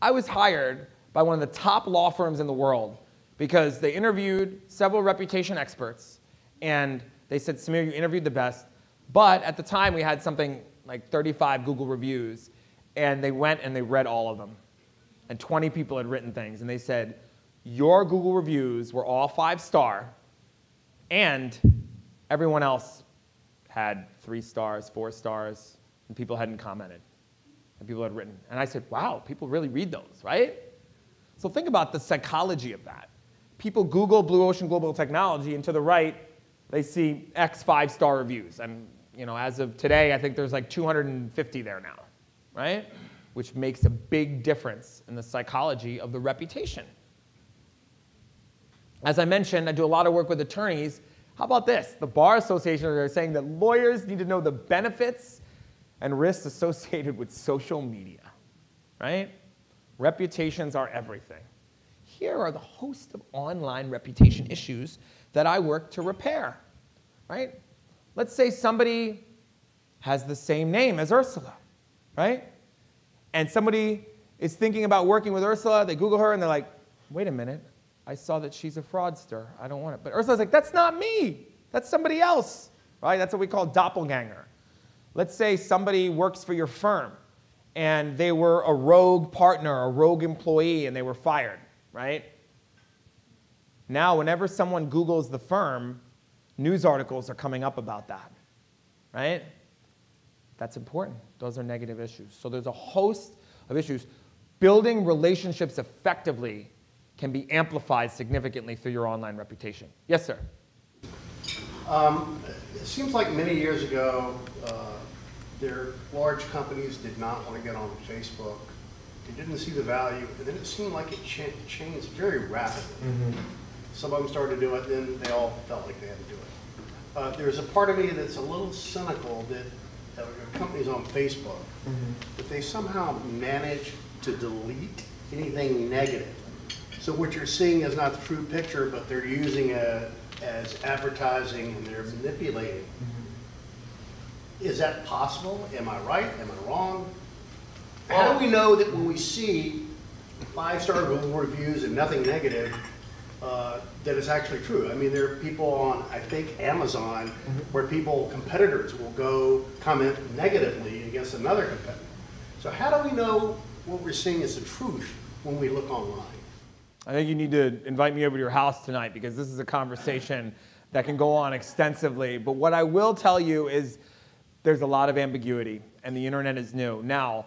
I was hired by one of the top law firms in the world because they interviewed several reputation experts, and they said, Samir, you interviewed the best. But at the time, we had something like 35 Google reviews, and they went and they read all of them. And 20 people had written things, and they said, your Google reviews were all 5-star, and everyone else had 3 stars, 4 stars, and people hadn't commented, and people had written. And I said, wow, people really read those, right? So think about the psychology of that. People Google Blue Ocean Global Technology, and to the right, they see X 5-star reviews. And as of today, I think there's like 250 there now, right? Which makes a big difference in the psychology of the reputation. As I mentioned, I do a lot of work with attorneys. How about this? The Bar Association are saying that lawyers need to know the benefits and risks associated with social media, right? Reputations are everything. Here are the host of online reputation issues that I work to repair, right? Let's say somebody has the same name as Ursula, right? And somebody is thinking about working with Ursula, they Google her, and they're like, wait a minute, I saw that she's a fraudster, I don't want it. But Ursula's like, that's not me, that's somebody else, right? That's what we call doppelganger. Let's say somebody works for your firm, and they were a rogue partner, a rogue employee, and they were fired, right? Now, whenever someone Googles the firm, news articles are coming up about that, right? That's important. Those are negative issues. So there's a host of issues. Building relationships effectively can be amplified significantly through your online reputation. Yes, sir? It seems like many years ago, large companies did not want to get on Facebook. They didn't see the value, and then it seemed like it changed very rapidly. Some of them started to do it, then they all felt like they had to do it. There's a part of me that's a little cynical that companies on Facebook, that they somehow manage to delete anything negative. So what you're seeing is not the true picture, but they're using it as advertising and they're manipulating. Is that possible? Am I right? Am I wrong? How do we know that when we see 5-star Google reviews and nothing negative, that it's actually true? I mean, there are people on, I think, Amazon, where competitors will go comment negatively against another competitor. So how do we know what we're seeing is the truth when we look online? I think you need to invite me over to your house tonight, because this is a conversation that can go on extensively. But what I will tell you is there's a lot of ambiguity, and the internet is new. Now,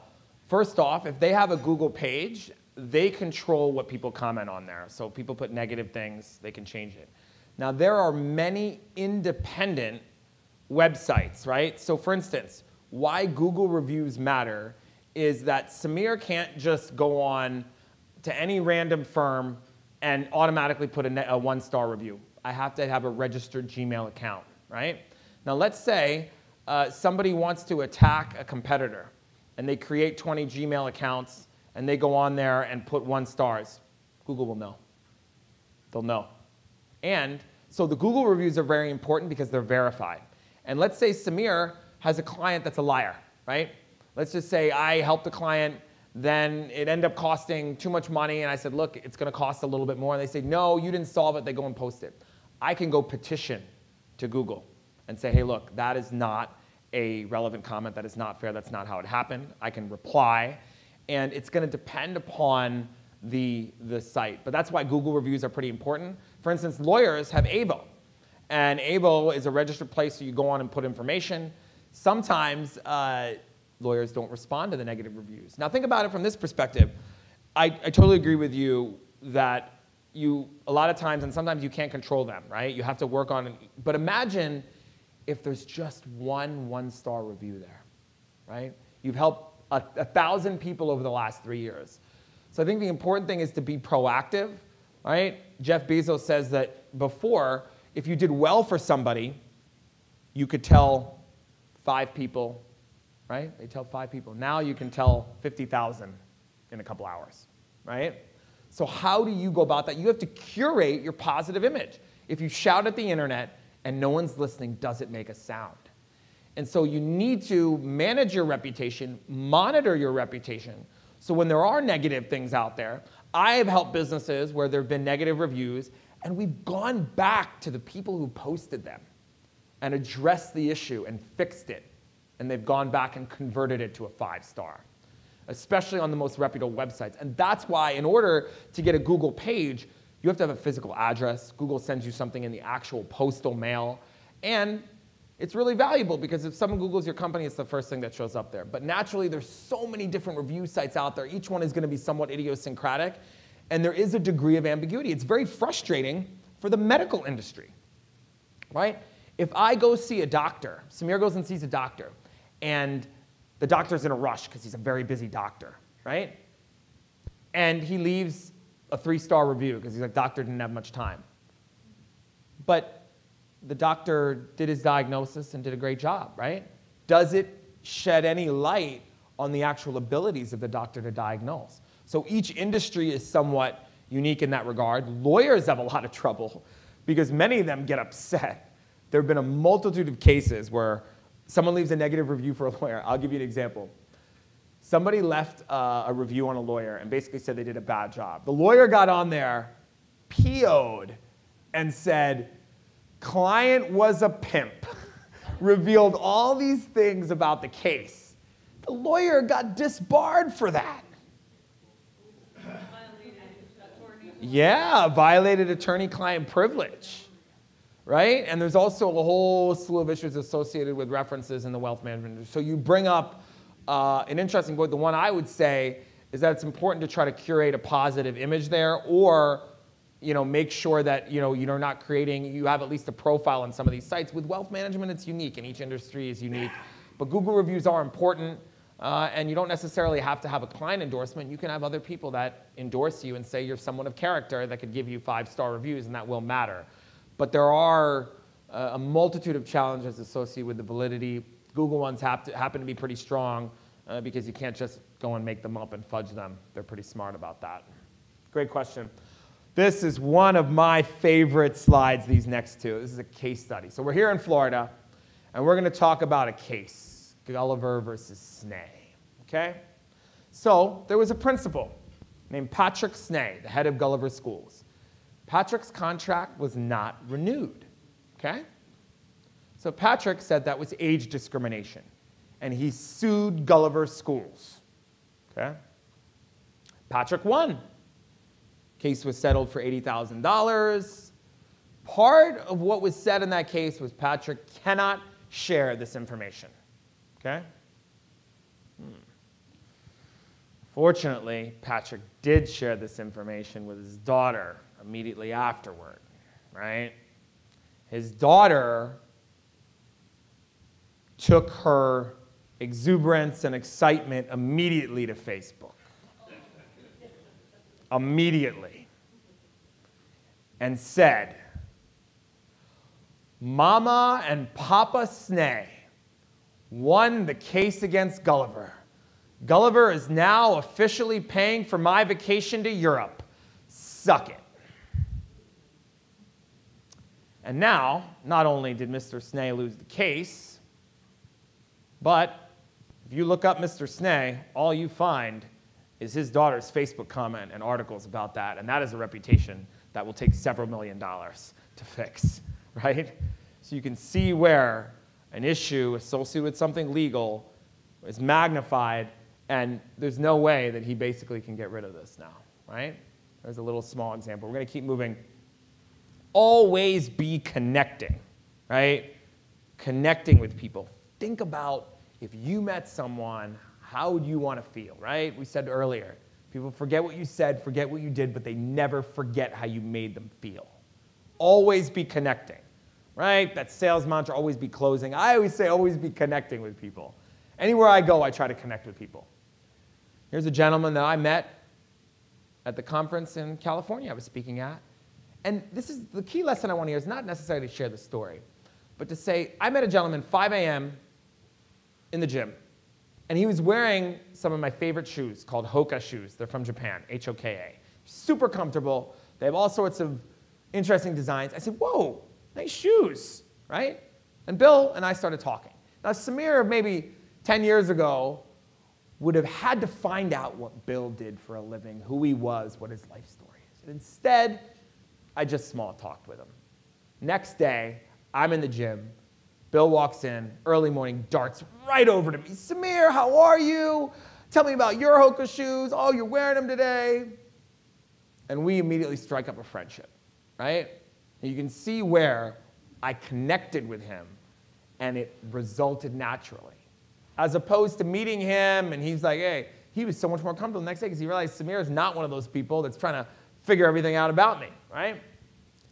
first off, if they have a Google page, they control what people comment on there. So if people put negative things, they can change it. Now, there are many independent websites, right? So for instance, why Google reviews matter is that Samir can't just go on to any random firm and automatically put a 1-star review. I have to have a registered Gmail account, right? Now let's say somebody wants to attack a competitor, and they create 20 Gmail accounts, and they go on there and put 1 stars. Google will know. They'll know. And so the Google reviews are very important because they're verified. And let's say Samir has a client that's a liar, right? Let's just say I helped a client, then it ended up costing too much money, and I said, look, it's going to cost a little bit more. And they say, no, you didn't solve it. They go and post it. I can go petition to Google and say, hey, look, that is not a relevant comment. That is not fair. That's not how it happened. I can reply, and it's going to depend upon the site. But that's why Google reviews are pretty important. For instance, lawyers have AVO, and AVO is a registered place so you go on and put information. Sometimes lawyers don't respond to the negative reviews. Now think about it from this perspective. I totally agree with you that a lot of times, and sometimes you can't control them, right? You have to work on it. But imagine if there's just one 1-star review there, right? You've helped 1,000 people over the last 3 years. So I think the important thing is to be proactive, right? Jeff Bezos says that before, if you did well for somebody, you could tell 5 people, right? They tell 5 people. Now you can tell 50,000 in a couple hours, right? So how do you go about that? You have to curate your positive image. If you shout at the internet and no one's listening, does it make a sound? And so you need to manage your reputation, monitor your reputation. So when there are negative things out there, I have helped businesses where there have been negative reviews, and we've gone back to the people who posted them and addressed the issue and fixed it. And they've gone back and converted it to a 5-star, especially on the most reputable websites. And that's why in order to get a Google page, you have to have a physical address. Google sends you something in the actual postal mail. And It's really valuable because if someone Googles your company, it's the first thing that shows up there. But naturally, there's so many different review sites out there. Each one is going to be somewhat idiosyncratic, and there is a degree of ambiguity. It's very frustrating for the medical industry, right? If I go see a doctor, Samir goes and sees a doctor, and the doctor's in a rush because he's a very busy doctor, right? And he leaves a 3-star review because he's like, doctor didn't have much time. But the doctor did his diagnosis and did a great job, right? Does it shed any light on the actual abilities of the doctor to diagnose? So each industry is somewhat unique in that regard. Lawyers have a lot of trouble because many of them get upset. There have been a multitude of cases where someone leaves a negative review for a lawyer. I'll give you an example. Somebody left a review on a lawyer and basically said they did a bad job. The lawyer got on there, PO'd, and said, client was a pimp, revealed all these things about the case. The lawyer got disbarred for that. Yeah, violated attorney-client privilege, right? And there's also a whole slew of issues associated with references in the wealth management industry. So you bring up an interesting point. The one I would say is that it's important to try to curate a positive image there, or make sure that you're not creating, you have at least a profile on some of these sites. With wealth management, it's unique, and each industry is unique. But Google reviews are important, and you don't necessarily have to have a client endorsement. You can have other people that endorse you and say you're someone of character that could give you 5-star reviews, and that will matter. But there are a multitude of challenges associated with the validity. Google ones happen to be pretty strong because you can't just go and make them up and fudge them. They're pretty smart about that. Great question. This is one of my favorite slides, these next two. This is a case study. So we're here in Florida, and we're going to talk about a case, Gulliver versus Snay, okay? So there was a principal named Patrick Snay, the head of Gulliver Schools. Patrick's contract was not renewed, okay? So Patrick said that was age discrimination, and he sued Gulliver Schools, okay? Patrick won. Case was settled for $80,000. Part of what was said in that case was Patrick cannot share this information, okay? Fortunately, Patrick did share this information with his daughter immediately afterward, right? His daughter took her exuberance and excitement immediately to Facebook. Immediately, and said, Mama and Papa Snay won the case against Gulliver. Gulliver is now officially paying for my vacation to Europe. Suck it. And now, not only did Mr. Snay lose the case, but if you look up Mr. Snay, all you find is his daughter's Facebook comment and articles about that, and that is a reputation that will take several $1 million to fix, right? So you can see where an issue associated with something legal is magnified, and there's no way that he basically can get rid of this now, right? There's a little small example. We're going to keep moving. Always be connecting, right? Connecting with people. Think about if you met someone, how would you want to feel, right? We said earlier, people forget what you said, forget what you did, but they never forget how you made them feel. Always be connecting, right? That sales mantra, always be closing. I always say always be connecting with people. Anywhere I go, I try to connect with people. Here's a gentleman that I met at the conference in California I was speaking at. And this is the key lesson I want to hear is not necessarily to share the story, but to say, I met a gentleman 5 a.m. in the gym. And he was wearing some of my favorite shoes called Hoka shoes. They're from Japan, H-O-K-A. Super comfortable. They have all sorts of interesting designs. I said, whoa, nice shoes, right? And Bill and I started talking. Now, Samir, maybe 10 years ago, would have had to find out what Bill did for a living, who he was, what his life story is. And instead, I just small talked with him. Next day, I'm in the gym. Bill walks in, early morning, darts right over to me. Samir, how are you? Tell me about your Hoka shoes. Oh, you're wearing them today. And we immediately strike up a friendship, right? And you can see where I connected with him and it resulted naturally. As opposed to meeting him, and he's like, hey, he was so much more comfortable the next day because he realized Samir is not one of those people that's trying to figure everything out about me, right?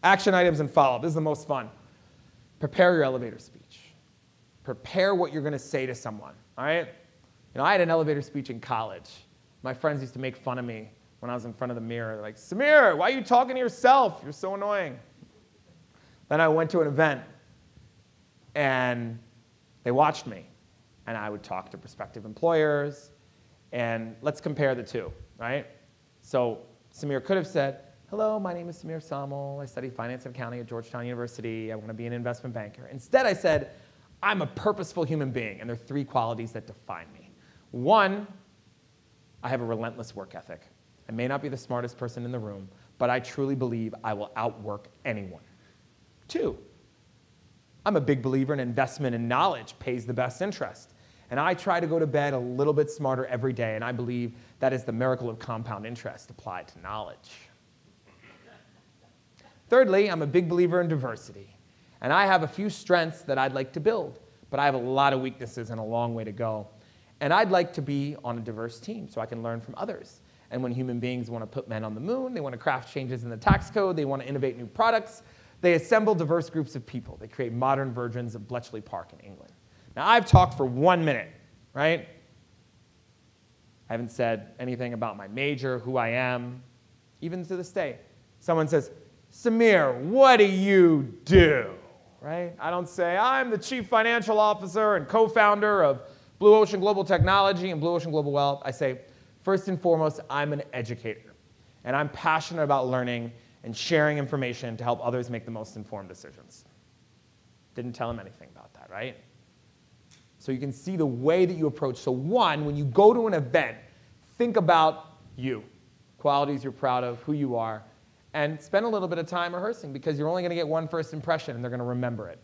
Action items and follow-up. This is the most fun. Prepare your elevator speech. Prepare what you're going to say to someone, all right? You know, I had an elevator speech in college. My friends used to make fun of me when I was in front of the mirror. They're like, Samir, why are you talking to yourself? You're so annoying. Then I went to an event, and they watched me. And I would talk to prospective employers, and let's compare the two, right? So Samir could have said, hello, my name is Samir Somal. I study finance and accounting at Georgetown University. I want to be an investment banker. Instead, I said, I'm a purposeful human being, and there are 3 qualities that define me. 1, I have a relentless work ethic. I may not be the smartest person in the room, but I truly believe I will outwork anyone. 2, I'm a big believer in investment in knowledge pays the best interest. And I try to go to bed a little bit smarter every day, and I believe that is the miracle of compound interest applied to knowledge. Thirdly, I'm a big believer in diversity. And I have a few strengths that I'd like to build, but I have a lot of weaknesses and a long way to go. And I'd like to be on a diverse team so I can learn from others. And when human beings want to put men on the moon, they want to craft changes in the tax code, they want to innovate new products, they assemble diverse groups of people. They create modern versions of Bletchley Park in England. Now, I've talked for 1 minute, right? I haven't said anything about my major, who I am, even to this day. Someone says, Samir, what do you do? Right? I don't say, I'm the chief financial officer and co-founder of Blue Ocean Global Technology and Blue Ocean Global Wealth. I say, first and foremost, I'm an educator. And I'm passionate about learning and sharing information to help others make the most informed decisions. Didn't tell him anything about that, right? So you can see the way that you approach. So 1, when you go to an event, think about you, qualities you're proud of, who you are, and spend a little bit of time rehearsing because you're only going to get one first impression and they're going to remember it.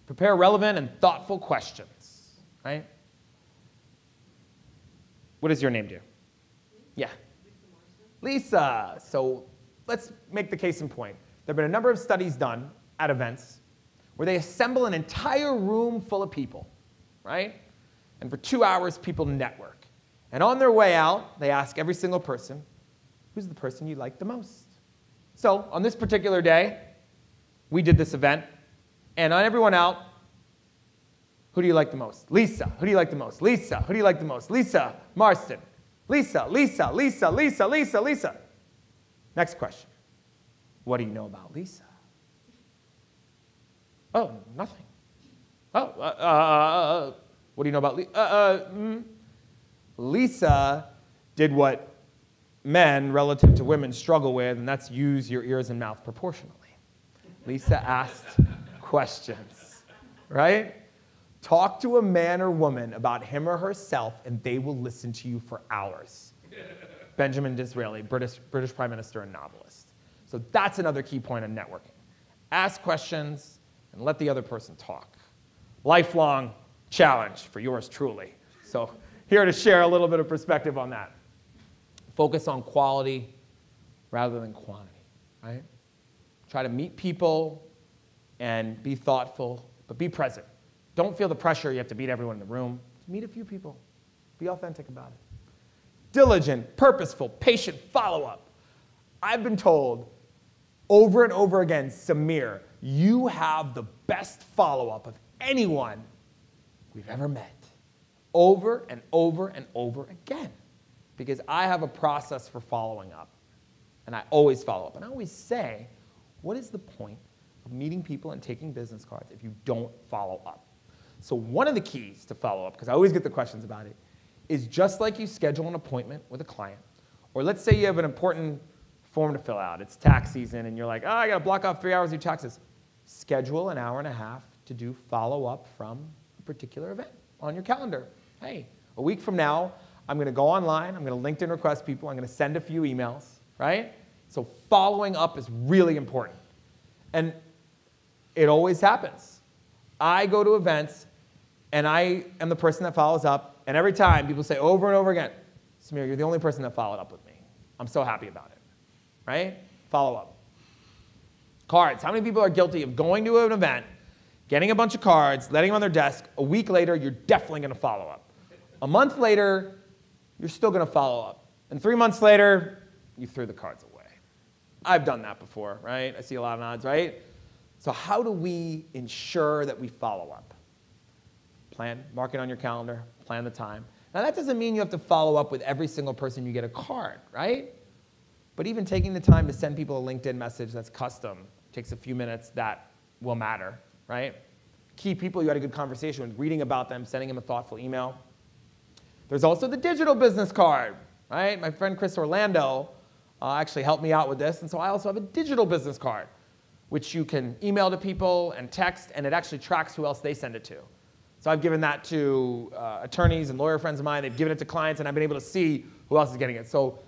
Prepare relevant and thoughtful questions, right? What does your name do? Yeah. Lisa. So let's make the case in point. There have been a number of studies done at events where they assemble an entire room full of people, right? And for 2 hours, people network. And on their way out, they ask every single person, who's the person you like the most? So on this particular day, we did this event, and on everyone out, who do you like the most? Lisa. Who do you like the most? Lisa. Who do you like the most? Lisa Marston. Lisa, Lisa, Lisa, Lisa, Lisa, Lisa. Next question. What do you know about Lisa? Oh, nothing. Oh, what do you know about Lisa? Lisa did what men relative to women struggle with, and that's use your ears and mouth proportionally. Lisa asked questions, right? Talk to a man or woman about him or herself, and they will listen to you for hours. Benjamin Disraeli, British Prime Minister and novelist. So that's another key point of networking. Ask questions and let the other person talk. Lifelong challenge for yours truly. So here to share a little bit of perspective on that. Focus on quality rather than quantity, right? Try to meet people and be thoughtful, but be present. Don't feel the pressure you have to meet everyone in the room. Just meet a few people. Be authentic about it. Diligent, purposeful, patient follow-up. I've been told over and over again, Samir, you have the best follow-up of anyone we've ever met. Over and over and over again. Because I have a process for following up. And I always follow up. And I always say, what is the point of meeting people and taking business cards if you don't follow up? So one of the keys to follow up, because I always get the questions about it, is just like you schedule an appointment with a client, or let's say you have an important form to fill out. It's tax season, and you're like, oh, I got to block off 3 hours to do taxes. Schedule an hour and a half to do follow-up from a particular event on your calendar. Hey, a week from now, I'm going to go online. I'm going to LinkedIn request people. I'm going to send a few emails, right? So following up is really important. And it always happens. I go to events, and I am the person that follows up. And every time, people say over and over again, Samir, you're the only person that followed up with me. I'm so happy about it, right? Follow up. Cards. How many people are guilty of going to an event, getting a bunch of cards, letting them on their desk. A week later, you're definitely going to follow up. A month later, you're still going to follow up. And 3 months later, you threw the cards away. I've done that before, right? I see a lot of nods, right? So how do we ensure that we follow up? Plan, mark it on your calendar, plan the time. Now, that doesn't mean you have to follow up with every single person you get a card, right? But even taking the time to send people a LinkedIn message that's custom takes a few minutes, that will matter, right? Key people you had a good conversation with, reading about them, sending them a thoughtful email. There's also the digital business card, right? My friend Chris Orlando actually helped me out with this, and so I also have a digital business card, which you can email to people and text, and it actually tracks who else they send it to. So I've given that to attorneys and lawyer friends of mine. They've given it to clients, and I've been able to see who else is getting it. So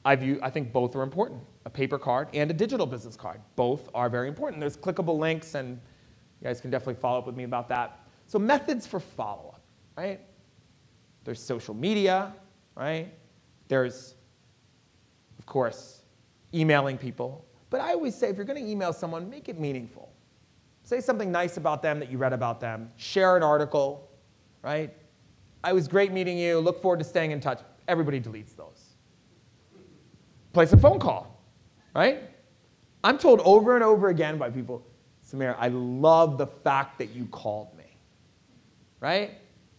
I think both are important, a paper card and a digital business card. Both are very important. There's clickable links, and you guys can definitely follow up with me about that. So methods for follow-up, right? There's social media, right? There's, of course, emailing people. But I always say, if you're going to email someone, make it meaningful. Say something nice about them that you read about them. Share an article, right? I was great meeting you. Look forward to staying in touch. Everybody deletes those. Place a phone call, right? I'm told over and over again by people, Samir, I love the fact that you called me, right?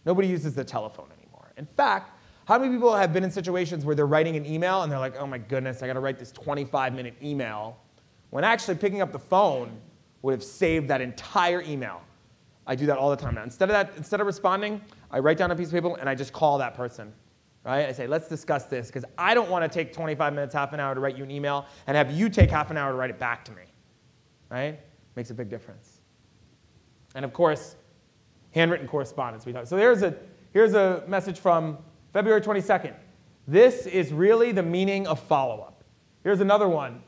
Nobody uses the telephone anymore. In fact, how many people have been in situations where they're writing an email and they're like, oh my goodness, I got to write this 25-minute email, when actually picking up the phone would have saved that entire email. I do that all the time now. Instead of responding, I write down a piece of paper and I just call that person, right? I say, let's discuss this, because I don't want to take 25 minutes, half an hour to write you an email and have you take half an hour to write it back to me, right? Makes a big difference. And of course, handwritten correspondence. So here's a message from February 22nd. This is really the meaning of follow-up. Here's another one.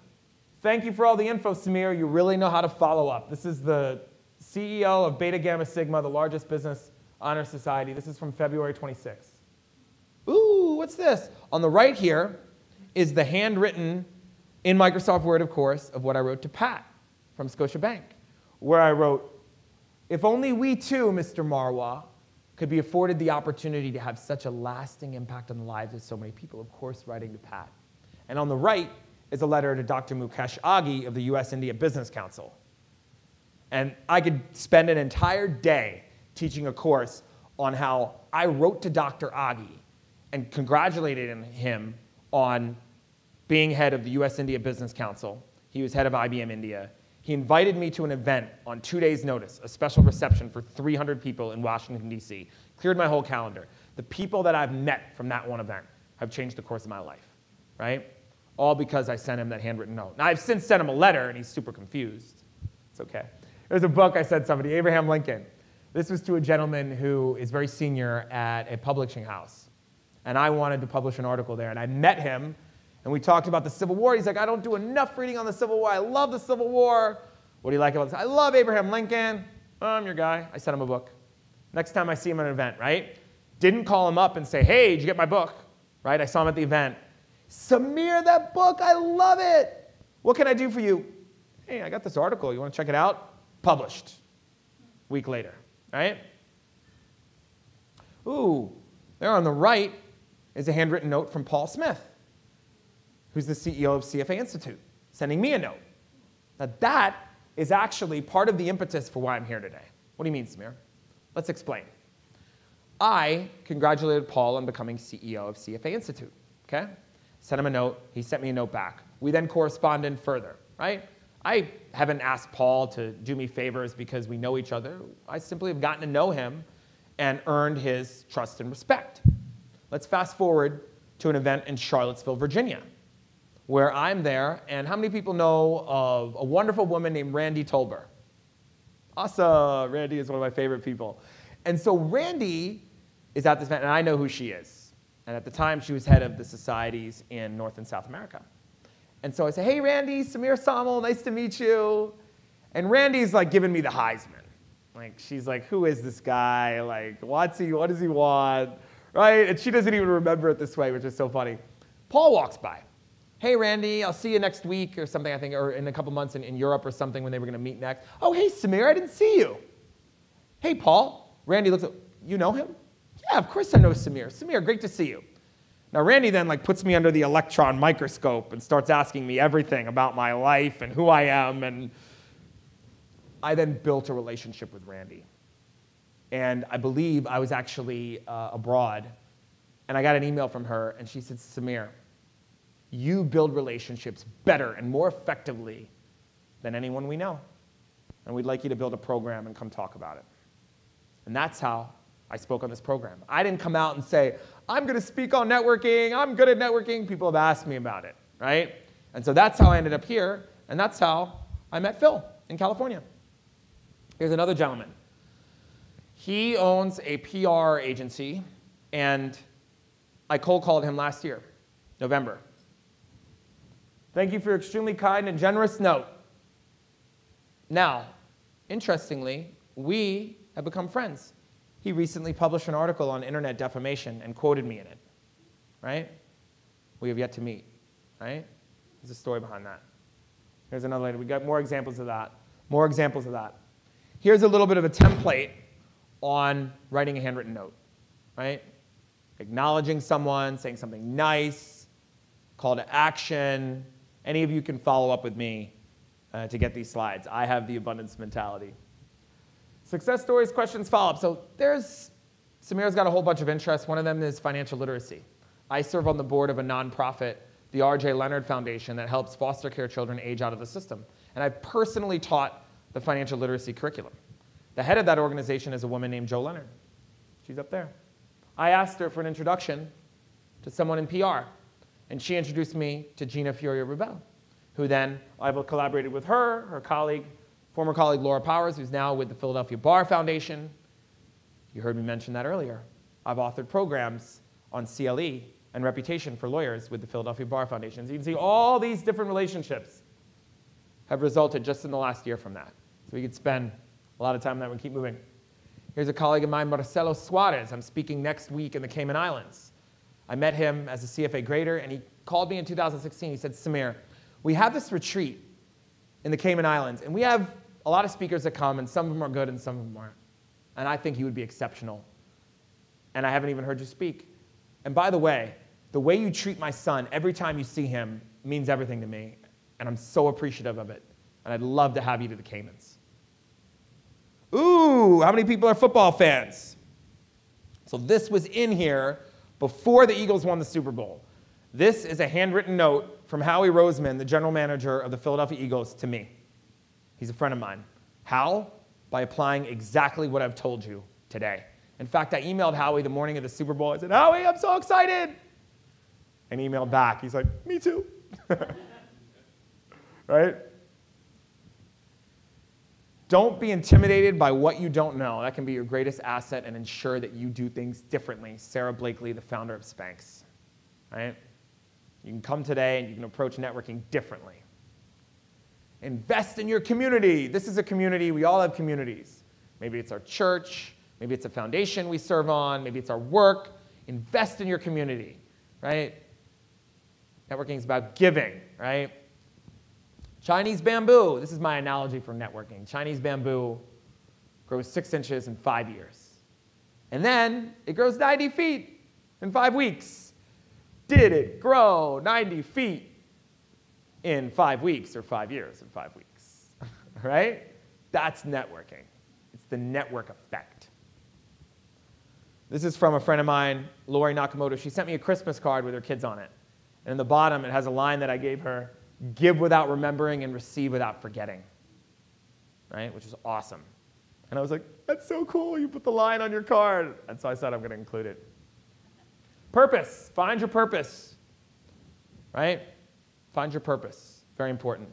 Thank you for all the info, Samir. You really know how to follow up. This is the CEO of Beta Gamma Sigma, the largest business honor society. This is from February 26th. Ooh, what's this? On the right here is the handwritten, in Microsoft Word, of course, of what I wrote to Pat from Scotiabank, where I wrote, if only we too, Mr. Marwa, could be afforded the opportunity to have such a lasting impact on the lives of so many people, of course, writing to Pat. And on the right is a letter to Dr. Mukesh Aghi of the US-India Business Council. And I could spend an entire day teaching a course on how I wrote to Dr. Aghi and congratulated him on being head of the US-India Business Council. He was head of IBM India. He invited me to an event on 2 days' notice, a special reception for 300 people in Washington, D.C. Cleared my whole calendar. The people that I've met from that one event have changed the course of my life, right? All because I sent him that handwritten note. Now, I've since sent him a letter, and he's super confused. It's okay. There's a book I sent somebody, Abraham Lincoln. This was to a gentleman who is very senior at a publishing house. And I wanted to publish an article there. And I met him, and we talked about the Civil War. He's like, I don't do enough reading on the Civil War. I love the Civil War. What do you like about this? I love Abraham Lincoln. Oh, I'm your guy. I sent him a book. Next time I see him at an event, right? Didn't call him up and say, hey, did you get my book? Right? I saw him at the event. Samir, that book, I love it. What can I do for you? Hey, I got this article. You want to check it out? Published. Week later, right? Ooh, there on the right is a handwritten note from Paul Smith, who's the CEO of CFA Institute, sending me a note. Now that is actually part of the impetus for why I'm here today. What do you mean, Samir? Let's explain. I congratulated Paul on becoming CEO of CFA Institute, okay? Sent him a note. He sent me a note back. We then corresponded further, right? I haven't asked Paul to do me favors because we know each other. I simply have gotten to know him and earned his trust and respect. Let's fast forward to an event in Charlottesville, Virginia, where I'm there, and how many people know of a wonderful woman named Randy Tolber? Awesome, Randy is one of my favorite people. And so Randy is at this event, and I know who she is. And at the time, she was head of the societies in North and South America. And so I say, hey, Randy, Samir Somal, nice to meet you. And Randy's like giving me the Heisman. Like, she's like, who is this guy? Like, what does he want? Right? And she doesn't even remember it this way, which is so funny. Paul walks by. Hey, Randy, I'll see you next week or something, I think, or in a couple months in Europe or something when they were going to meet next. Oh, hey, Samir, I didn't see you. Hey, Paul. Randy looks up. You know him? Yeah, of course I know Samir. Samir, great to see you. Now, Randy then puts me under the electron microscope and starts asking me everything about my life and who I am. And I then built a relationship with Randy. And I believe I was actually abroad. And I got an email from her, and she said, Samir, you build relationships better and more effectively than anyone we know. And we'd like you to build a program and come talk about it. And that's how I spoke on this program. I didn't come out and say, I'm going to speak on networking. I'm good at networking. People have asked me about it, right? And so that's how I ended up here. And that's how I met Phil in California. Here's another gentleman. He owns a PR agency, and I cold called him last year, November. Thank you for your extremely kind and generous note. Now, interestingly, we have become friends. He recently published an article on internet defamation and quoted me in it, right? We have yet to meet, right? There's a story behind that. Here's another lady. We got more examples of that. More examples of that. Here's a little bit of a template on writing a handwritten note, right? Acknowledging someone, saying something nice, call to action. Any of you can follow up with me to get these slides. I have the abundance mentality. Success stories, questions, follow-up. So Samir's got a whole bunch of interests. One of them is financial literacy. I serve on the board of a nonprofit, the R.J. Leonard Foundation, that helps foster care children age out of the system. And I've personally taught the financial literacy curriculum. The head of that organization is a woman named Jo Leonard. She's up there. I asked her for an introduction to someone in PR, and she introduced me to Gina Fioria-Rubel, who then I've collaborated with her colleague, former colleague Laura Powers, who's now with the Philadelphia Bar Foundation. You heard me mention that earlier. I've authored programs on CLE and reputation for lawyers with the Philadelphia Bar Foundation. So you can see all these different relationships have resulted just in the last year from that. So we could spend a lot of time on that and keep moving. Here's a colleague of mine, Marcelo Suarez. I'm speaking next week in the Cayman Islands. I met him as a CFA grader, and he called me in 2016. He said, Samir, we have this retreat in the Cayman Islands, and we have a lot of speakers that come, and some of them are good and some of them aren't. And I think you would be exceptional. And I haven't even heard you speak. And by the way you treat my son every time you see him means everything to me, and I'm so appreciative of it. And I'd love to have you to the Caymans. Ooh, how many people are football fans? So this was in here before the Eagles won the Super Bowl. This is a handwritten note from Howie Roseman, the general manager of the Philadelphia Eagles, to me. He's a friend of mine. How? By applying exactly what I've told you today. In fact, I emailed Howie the morning of the Super Bowl. I said, Howie, I'm so excited. And he emailed back. He's like, me too. Right? Don't be intimidated by what you don't know. That can be your greatest asset and ensure that you do things differently. Sarah Blakely, the founder of Spanx. Right? You can come today and you can approach networking differently. Invest in your community. This is a community. We all have communities. Maybe it's our church. Maybe it's a foundation we serve on. Maybe it's our work. Invest in your community, right? Networking is about giving, right? Chinese bamboo. This is my analogy for networking. Chinese bamboo grows 6 inches in 5 years. And then it grows 90 feet in 5 weeks. Did it grow 90 feet in 5 weeks or 5 years in 5 weeks? Right? That's networking. It's the network effect. This is from a friend of mine, Lori Nakamoto. She sent me a Christmas card with her kids on it. And in the bottom, it has a line that I gave her, give without remembering and receive without forgetting. Right? Which is awesome. And I was like, that's so cool. You put the line on your card. And so I said I'm going to include it. Purpose. Find your purpose. Right? Find your purpose. Very important.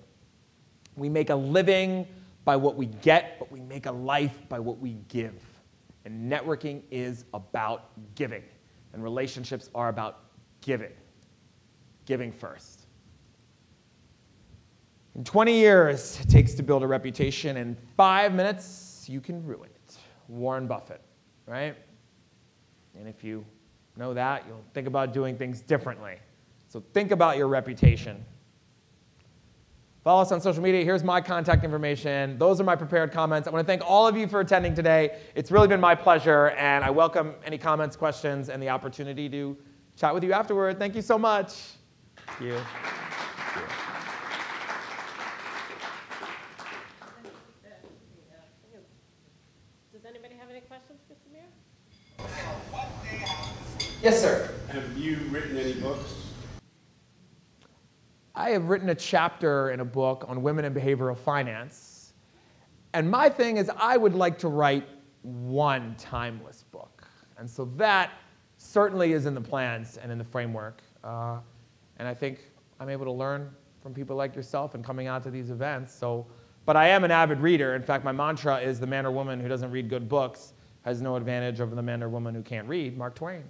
We make a living by what we get, but we make a life by what we give. And networking is about giving. And relationships are about giving. Giving first. In 20 years, it takes to build a reputation. In 5 minutes, you can ruin it. Warren Buffett, right? And if you know that, you'll think about doing things differently. So think about your reputation. Follow us on social media. Here's my contact information. Those are my prepared comments. I want to thank all of you for attending today. It's really been my pleasure, and I welcome any comments, questions, and the opportunity to chat with you afterward. Thank you so much. Thank you. Does anybody have any questions for Samir? Yes, sir. Have you written any books? I have written a chapter in a book on women in behavioral finance. And my thing is I would like to write one timeless book. And so that certainly is in the plans and in the framework. And I think I'm able to learn from people like yourself and coming out to these events. But I am an avid reader. In fact, my mantra is the man or woman who doesn't read good books has no advantage over the man or woman who can't read. Mark Twain.